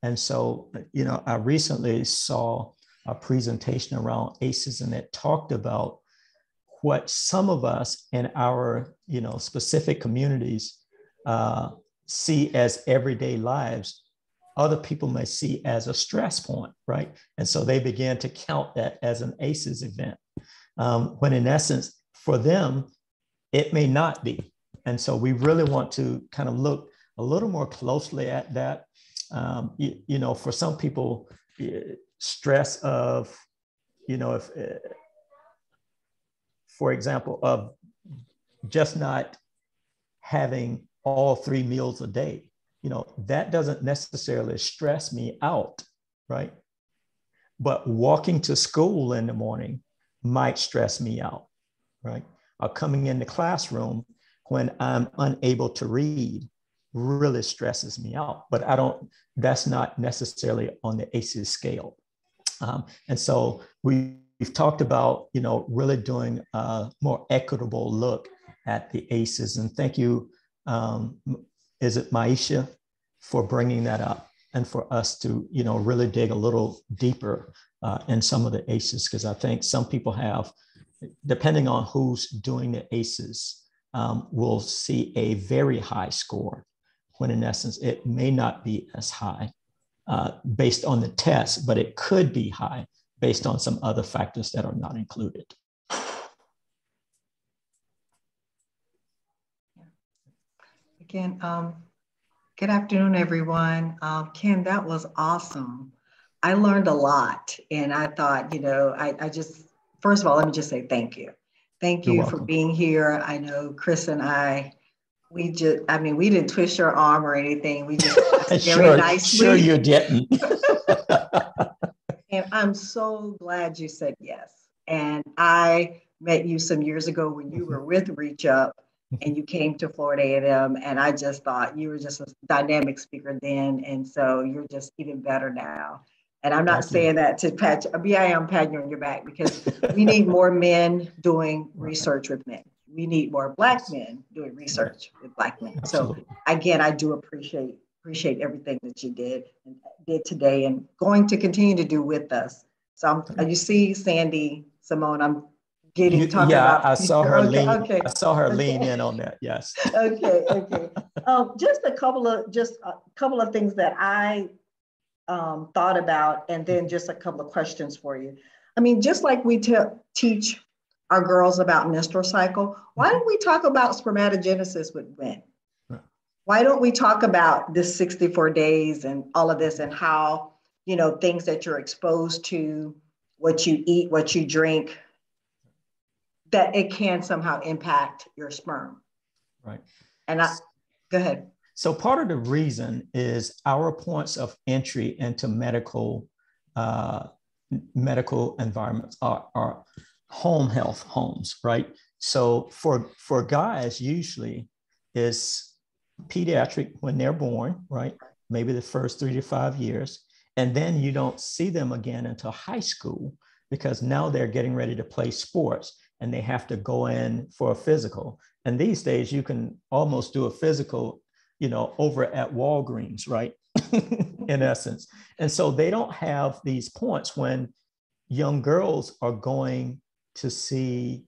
And so, you know, I recently saw a presentation around ACEs, and it talked about what some of us in our, you know, specific communities see as everyday lives, other people may see as a stress point, right? And so they began to count that as an ACEs event, when in essence, for them, it may not be. And so we really want to kind of look a little more closely at that. You know, for some people, stress of, you know, if, for example, of just not having all 3 meals a day, you know, that doesn't necessarily stress me out, right? But walking to school in the morning might stress me out, right? Or coming in the classroom when I'm unable to read really stresses me out, but that's not necessarily on the ACEs scale. And so we've talked about, you know, really doing a more equitable look at the ACEs. And thank you, is it Maisha, for bringing that up and for us to, you know, really dig a little deeper in some of the ACEs, because I think some people have, depending on who's doing the ACEs, will see a very high score, when in essence, it may not be as high based on the test, but it could be high based on some other factors that are not included. Again, good afternoon, everyone. Ken, that was awesome. I learned a lot, and I thought, you know, I just, first of all, let me just say thank you. Thank you for being here. I know Chris and I, we just, I mean, we didn't twist your arm or anything. We just very nicely. Sure you didn't. And I'm so glad you said yes. And I met you some years ago when you were with Reach Up, and you came to Florida A&M, and I just thought you were just a dynamic speaker then, and so you're just even better now. And I'm not saying that to pat, I am patting you on your back, because we need more men doing research with men. We need more Black men doing research with Black men. Absolutely. So again, I do appreciate everything that you did today, and going to continue to do with us. So you see, Sandy, Simone, I'm talking about. I saw her lean in on that. Yes. Okay. Just a couple of things that I thought about, and then just a couple of questions for you. I mean, just like we teach our girls about menstrual cycle, why don't we talk about spermatogenesis with men? Why don't we talk about this 64 days and all of this, and how, you know, things that you're exposed to what you eat, what you drink, that it can somehow impact your sperm. Right. And go ahead. So part of the reason is our points of entry into medical environments are home health homes, right? So for guys, usually is pediatric when they're born, right? Maybe the first 3 to 5 years. And then you don't see them again until high school, because now they're getting ready to play sports and they have to go in for a physical. And these days you can almost do a physical, over at Walgreens, right? In essence. And so they don't have these points when young girls are going to see,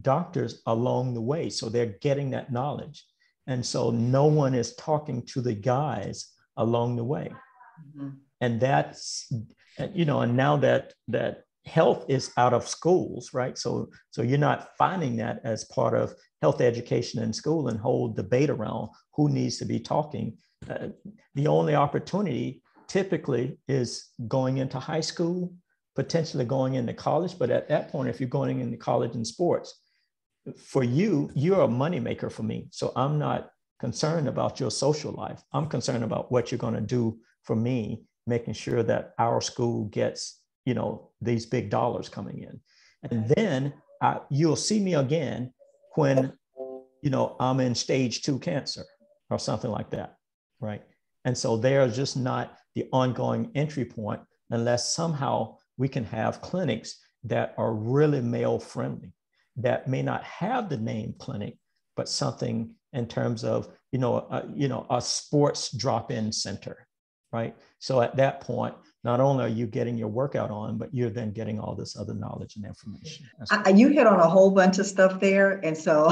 doctors along the way. So they're getting that knowledge. And so no one is talking to the guys along the way. Mm-hmm. And that's, and now that health is out of schools, right? So you're not finding that as part of health education in school and whole debate around who needs to be talking. The only opportunity typically is going into high school, potentially going into college. But at that point, if you're going into college in sports, for you, you're a moneymaker for me. So I'm not concerned about your social life. I'm concerned about what you're going to do for me, making sure that our school gets, these big dollars coming in. And then you'll see me again when, I'm in stage 2 cancer or something like that, right? And so there's just not the ongoing entry point unless somehow we can have clinics that are really male friendly, that may not have the name clinic, but something in terms of, a sports drop-in center, right? So at that point, not only are you getting your workout on, but you're then getting all this other knowledge and information. You hit on a whole bunch of stuff there. And so,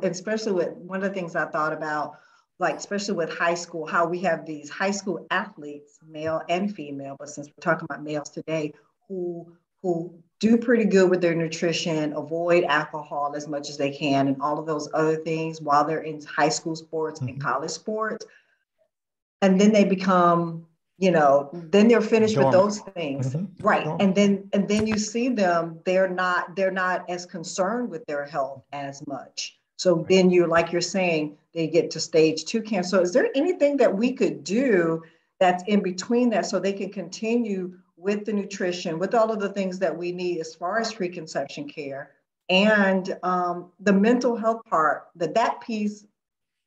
especially with one of the things I thought about, like, especially with high school, how we have these high school athletes, male and female, but since we're talking about males today, who do pretty good with their nutrition, avoid alcohol as much as they can, and all of those other things while they're in high school sports and college sports. And then they become, then they're finished with those things. Right. And then you see them, they're not as concerned with their health as much. So then like you're saying, they get to stage 2 cancer. So is there anything that we could do that's in between that so they can continue with the nutrition, with all of the things that we need as far as preconception care and the mental health part, that piece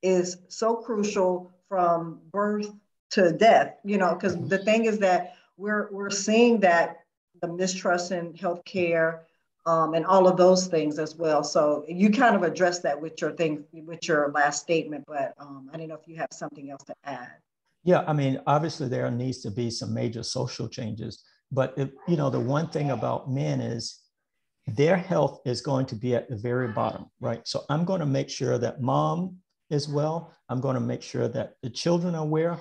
is so crucial from birth to death, because the thing is that we're seeing that the mistrust in healthcare and all of those things as well. So you kind of addressed that with your last statement, but I don't know if you have something else to add. Yeah, I mean, obviously there needs to be some major social changes, but the one thing about men is their health is going to be at the very bottom, right? So I'm going to make sure that mom is well. I'm going to make sure that the children are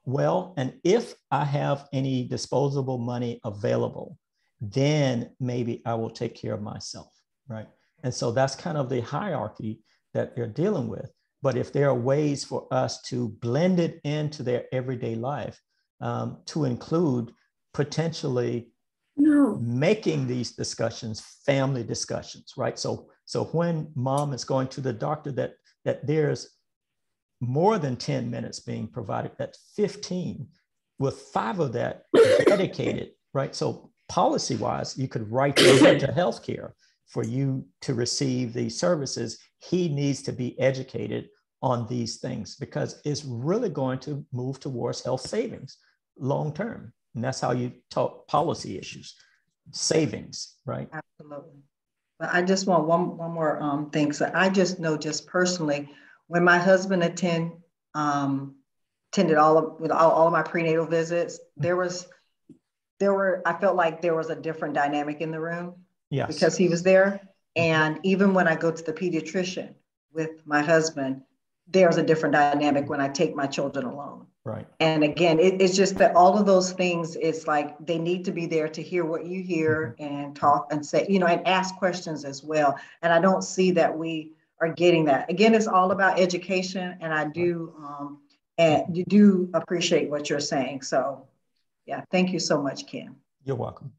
well. And if I have any disposable money available, then maybe I will take care of myself, right? And so that's kind of the hierarchy that they're dealing with. But if there are ways for us to blend it into their everyday life, to include potentially making these discussions family discussions, right? So when mom is going to the doctor, that there's more than 10 minutes being provided, that's 15, with 5 of that dedicated, right? So policy-wise, you could write this into healthcare for you to receive these services. He needs to be educated on these things because it's really going to move towards health savings long-term. And that's how you talk policy issues, savings, right? Absolutely. But I just want one more thing. So I just know, just personally, when my husband attended all of my prenatal visits, I felt like there was a different dynamic in the room. Yes. Because he was there. And even when I go to the pediatrician with my husband, there's a different dynamic when I take my children alone. Right. And again, it's just that all of those things, it's like they need to be there to hear what you hear and talk and say, and ask questions as well. And I don't see that we are getting that. Again, it's all about education. And I do, and you do appreciate what you're saying. So yeah, thank you so much, Ken. You're welcome.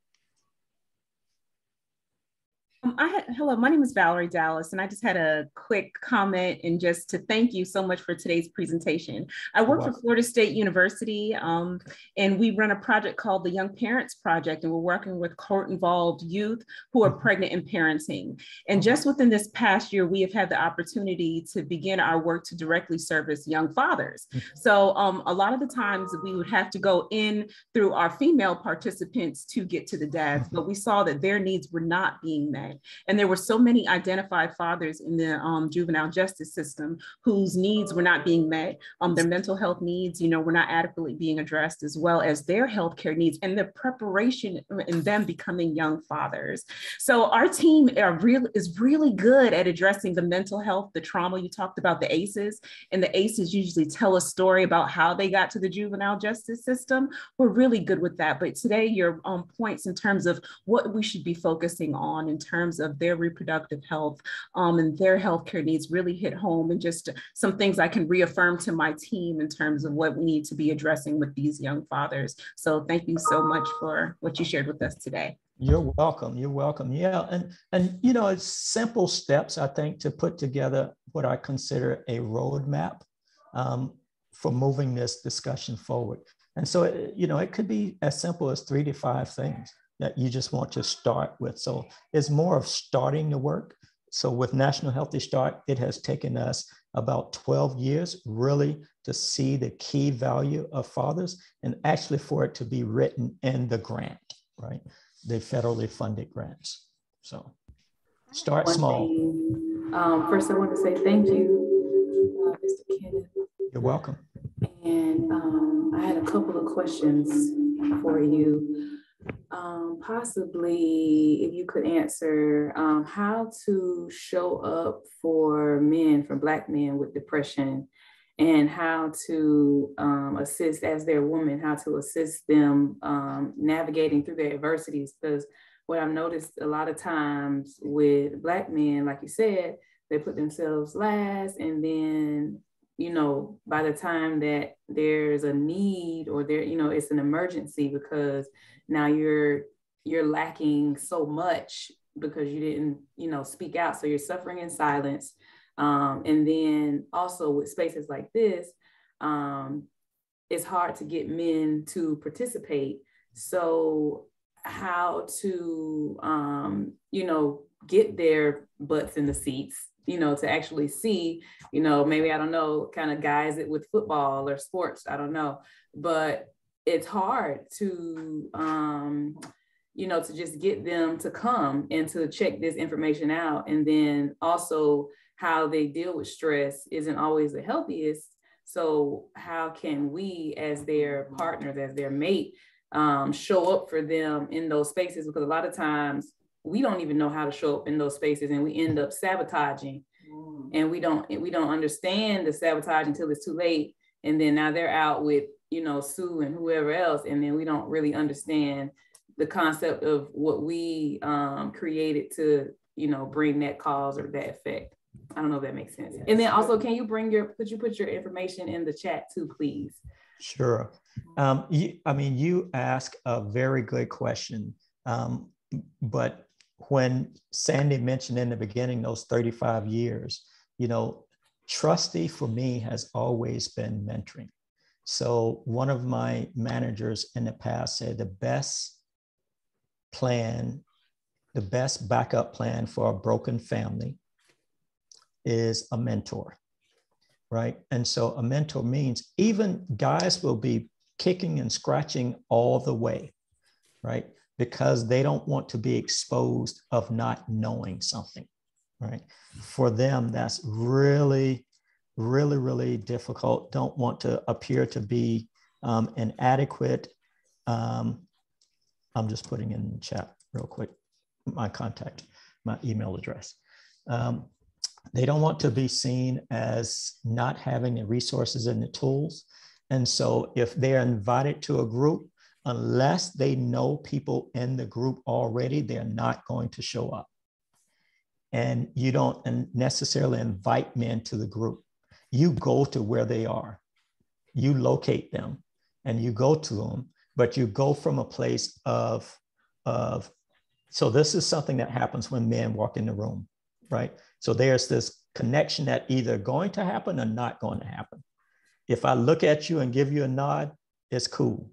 Hello, my name is Valerie Dallas, and I just had a quick comment and just to thank you so much for today's presentation. I work for Florida State University, and we run a project called the Young Parents Project, and we're working with court-involved youth who are pregnant and parenting. And just within this past year, we have had the opportunity to begin our work to directly service young fathers. So a lot of the times we would have to go in through our female participants to get to the dads, but we saw that their needs were not being met. And there were so many identified fathers in the juvenile justice system whose needs were not being met. Their mental health needs, were not adequately being addressed, as well as their healthcare needs and the preparation in them becoming young fathers. So our team is really good at addressing the mental health, the trauma. You talked about the ACEs, and the ACEs usually tell a story about how they got to the juvenile justice system. We're really good with that. But today, your points in terms of what we should be focusing on in terms of their reproductive health and their healthcare needs really hit home, and just some things I can reaffirm to my team in terms of what we need to be addressing with these young fathers. So thank you so much for what you shared with us today. You're welcome. You're welcome. Yeah. And it's simple steps, I think, to put together what I consider a roadmap for moving this discussion forward. And so, it could be as simple as 3 to 5 things that you just want to start with. So it's more of starting the work. So with National Healthy Start, it has taken us about 12 years really to see the key value of fathers and actually for it to be written in the grant, right? The federally funded grants. So start small. First, I want to say thank you, Mr. Kenneth. You're welcome. And I had a couple of questions for you. Possibly, if you could answer how to show up for Black men with depression, and how to assist as their woman, how to assist them navigating through their adversities. Because what I've noticed a lot of times with Black men, like you said, they put themselves last, and then by the time that there's a need or it's an emergency, because now you're lacking so much because you didn't, speak out. So you're suffering in silence. And then also with spaces like this, it's hard to get men to participate. So how to, get their butts in the seats, to actually see, maybe, I don't know, kind of guys it with football or sports, I don't know, but it's hard to, to just get them to come and to check this information out. And then also how they deal with stress isn't always the healthiest. So how can we as their partners, as their mate, show up for them in those spaces? Because a lot of times we don't even know how to show up in those spaces, and we end up sabotaging, and we don't understand the sabotage until it's too late. And then now they're out with, Sue and whoever else. And then we don't really understand the concept of what we created to, bring that cause or that effect. I don't know if that makes sense. And then also, could you put your information in the chat too, please? Sure. You ask a very good question. But when Sandy mentioned in the beginning, those 35 years, trustee for me has always been mentoring. So one of my managers in the past said the best backup plan for a broken family is a mentor, right? And so a mentor means even guys will be kicking and scratching all the way, right? Because they don't want to be exposed of not knowing something, right? For them, that's really, really, really difficult. Don't want to appear to be inadequate. I'm just putting in the chat real quick, my email address. They don't want to be seen as not having the resources and the tools. And so if they're invited to a group, unless they know people in the group already, they're not going to show up. And you don't necessarily invite men to the group. You go to where they are. You locate them and you go to them but you go from a place of, so this is something that happens when men walk in the room, right? So there's this connection that either going to happen or not going to happen. If I look at you and give you a nod, it's cool.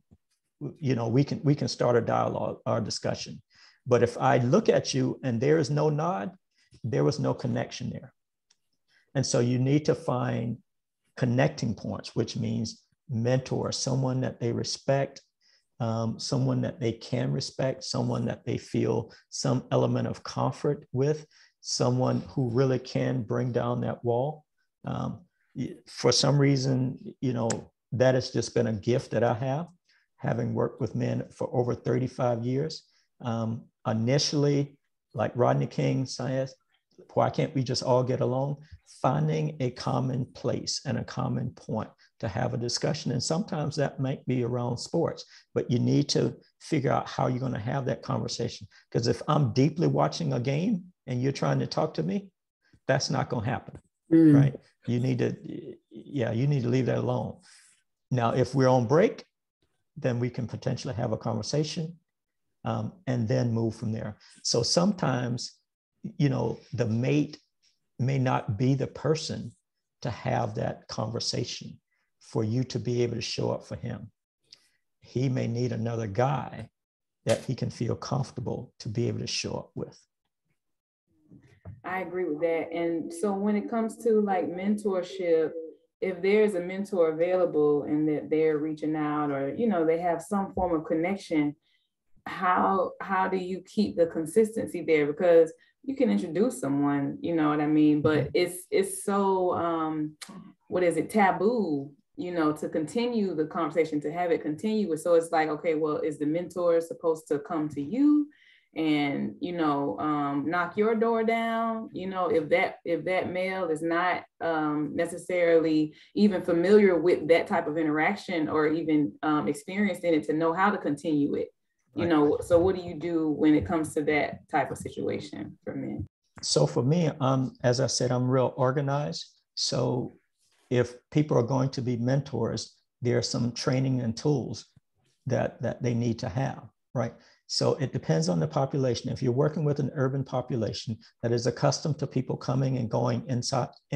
You know, we can start a dialogue or a discussion. But if I look at you and there is no nod, there was no connection there. And so you need to find connecting points, which means mentor, someone that they respect, someone that they can respect, someone that they feel some element of comfort with, someone who really can bring down that wall. For some reason, you know, that has just been a gift that I have, having worked with men for over 35 years. Initially, like Rodney King says, why can't we just all get along? Finding a common place and a common point to have a discussion. And sometimes that might be around sports, but you need to figure out how you're going to have that conversation. Because if I'm deeply watching a game and you're trying to talk to me, that's not going to happen, right? You need to, you need to leave that alone. Now, if we're on break, then we can potentially have a conversation and then move from there. So sometimes, you know, the mate may not be the person to have that conversation for you to be able to show up for him. He may need another guy that he can feel comfortable to be able to show up with. I agree with that. And so when it comes to like mentorship, if there's a mentor available and that they're reaching out, or, you know, they have some form of connection, how do you keep the consistency there? Because you can introduce someone, you know what I mean? But it's so, taboo, you know, to continue the conversation, to have it continue. So it's like, okay, well, is the mentor supposed to come to you and, you know, knock your door down? You know, if that male is not necessarily even familiar with that type of interaction or even experienced in it to know how to continue it, you know, so what do you do when it comes to that type of situation for men? So for me, as I said, I'm real organized. So if people are going to be mentors, there are some training and tools that they need to have, right? So it depends on the population. If you're working with an urban population that is accustomed to people coming and going in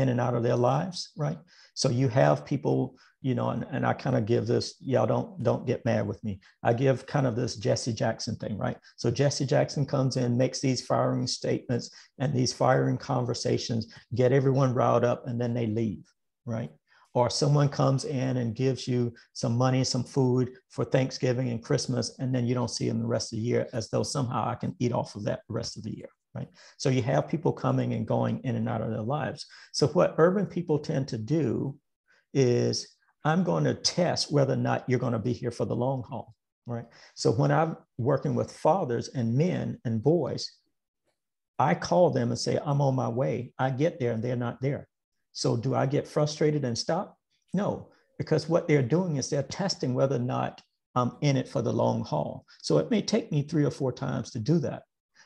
and out of their lives, right? So you have people, you know, and I kind of give this, y'all don't get mad with me. I give kind of this Jesse Jackson thing, right? So Jesse Jackson comes in, makes these firing statements and these firing conversations, get everyone riled up, and then they leave, right? Or someone comes in and gives you some money, some food for Thanksgiving and Christmas, and then you don't see them the rest of the year, as though somehow I can eat off of that the rest of the year, right? So you have people coming and going in and out of their lives. So what urban people tend to do is, I'm going to test whether or not you're going to be here for the long haul, right? So when I'm working with fathers and men and boys, I call them and say, I'm on my way. I get there and they're not there. So do I get frustrated and stop? No, because what they're doing is they're testing whether or not I'm in it for the long haul. So it may take me 3 or 4 times to do that.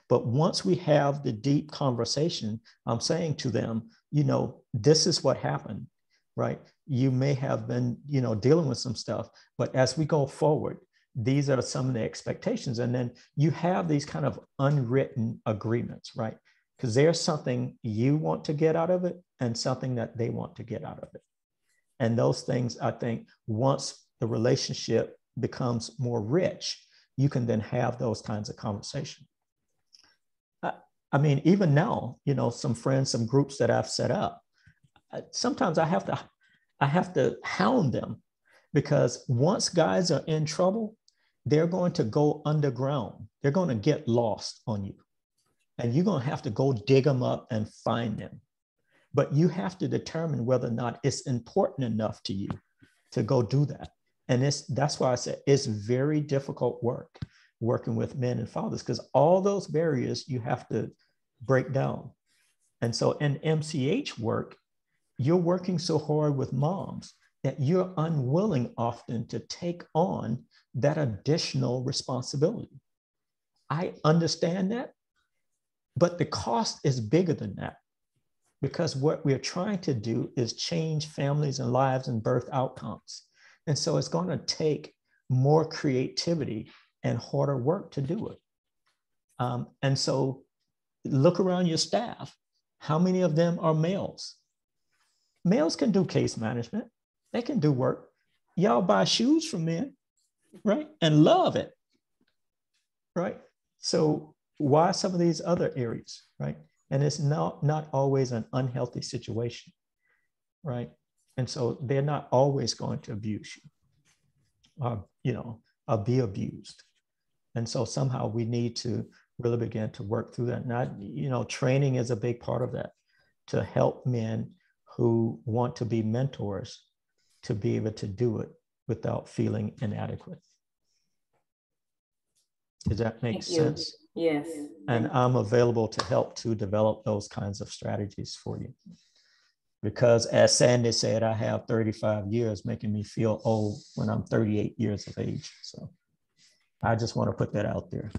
But once we have the deep conversation, I'm saying to them, you know, this is what happened, right? You may have been, you know, dealing with some stuff, but as we go forward, these are some of the expectations. And then you have these kind of unwritten agreements, right? Because there's something you want to get out of it and something that they want to get out of it. And those things, I think, once the relationship becomes more rich, you can then have those kinds of conversations. I mean, even now, you know, some friends, some groups that I've set up, sometimes I have to hound them, because once guys are in trouble, they're going to go underground. They're going to get lost on you. And you're going to have to go dig them up and find them. But you have to determine whether or not it's important enough to you to go do that. And that's why I said it's very difficult work working with men and fathers, because all those barriers you have to break down. And so in MCH work, you're working so hard with moms that you're unwilling often to take on that additional responsibility. I understand that. But the cost is bigger than that, because what we're trying to do is change families and lives and birth outcomes. And so it's going to take more creativity and harder work to do it. And so look around your staff. How many of them are males? Males can do case management. They can do work. Y'all buy shoes from men, right? And love it, right? So why some of these other areas, right? And it's not always an unhealthy situation, right? And so they're not always going to abuse you, or be abused. And so somehow we need to really begin to work through that. Training is a big part of that, to help men who want to be mentors to be able to do it without feeling inadequate. Does that make sense? Yes. And I'm available to help to develop those kinds of strategies for you. Because as Sandy said, I have 35 years making me feel old when I'm 38 years of age. So I just want to put that out there.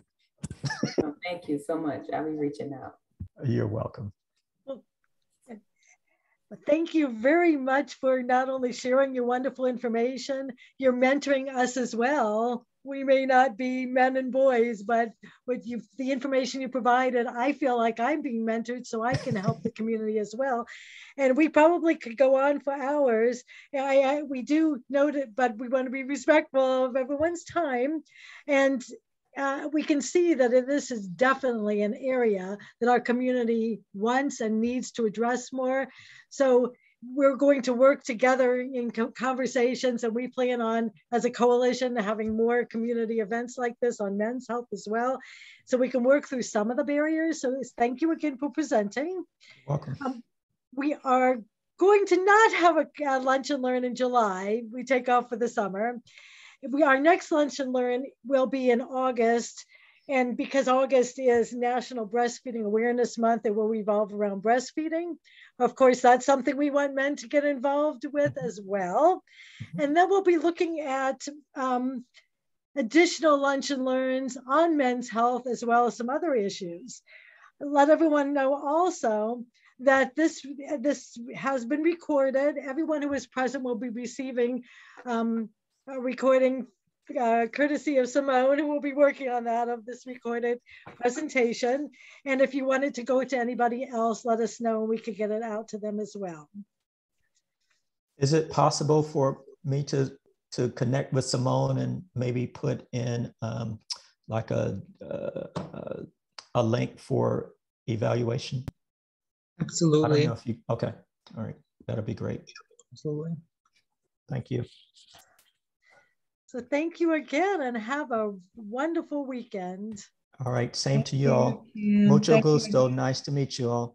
Well, thank you so much. I'll be reaching out. You're welcome. Thank you very much for not only sharing your wonderful information, you're mentoring us as well. We may not be men and boys, but with the information you provided, I feel like I'm being mentored so I can help the community as well. And we probably could go on for hours. We do note it, but we want to be respectful of everyone's time. And we can see that this is definitely an area that our community wants and needs to address more. So we're going to work together in conversations, and we plan on, as a coalition, having more community events like this on men's health as well, so we can work through some of the barriers. So thank you again for presenting. Welcome. We are going to not have a lunch and learn in July. We take off for the summer. Our next lunch and learn will be in August. And because August is National Breastfeeding Awareness Month, it will revolve around breastfeeding. Of course, that's something we want men to get involved with as well. And then we'll be looking at additional lunch and learns on men's health, as well as some other issues. Let everyone know also that this has been recorded. Everyone who is present will be receiving a recording courtesy of Simone, who will be working on that, of this recorded presentation. And if you wanted to go to anybody else, let us know and we could get it out to them as well. Is it possible for me to connect with Simone and maybe put in like a link for evaluation? Absolutely. I don't know if you, okay, all right, that'll be great. Absolutely. Thank you. So thank you again and have a wonderful weekend. All right, same to you all. Mucho gusto. Nice to meet you all.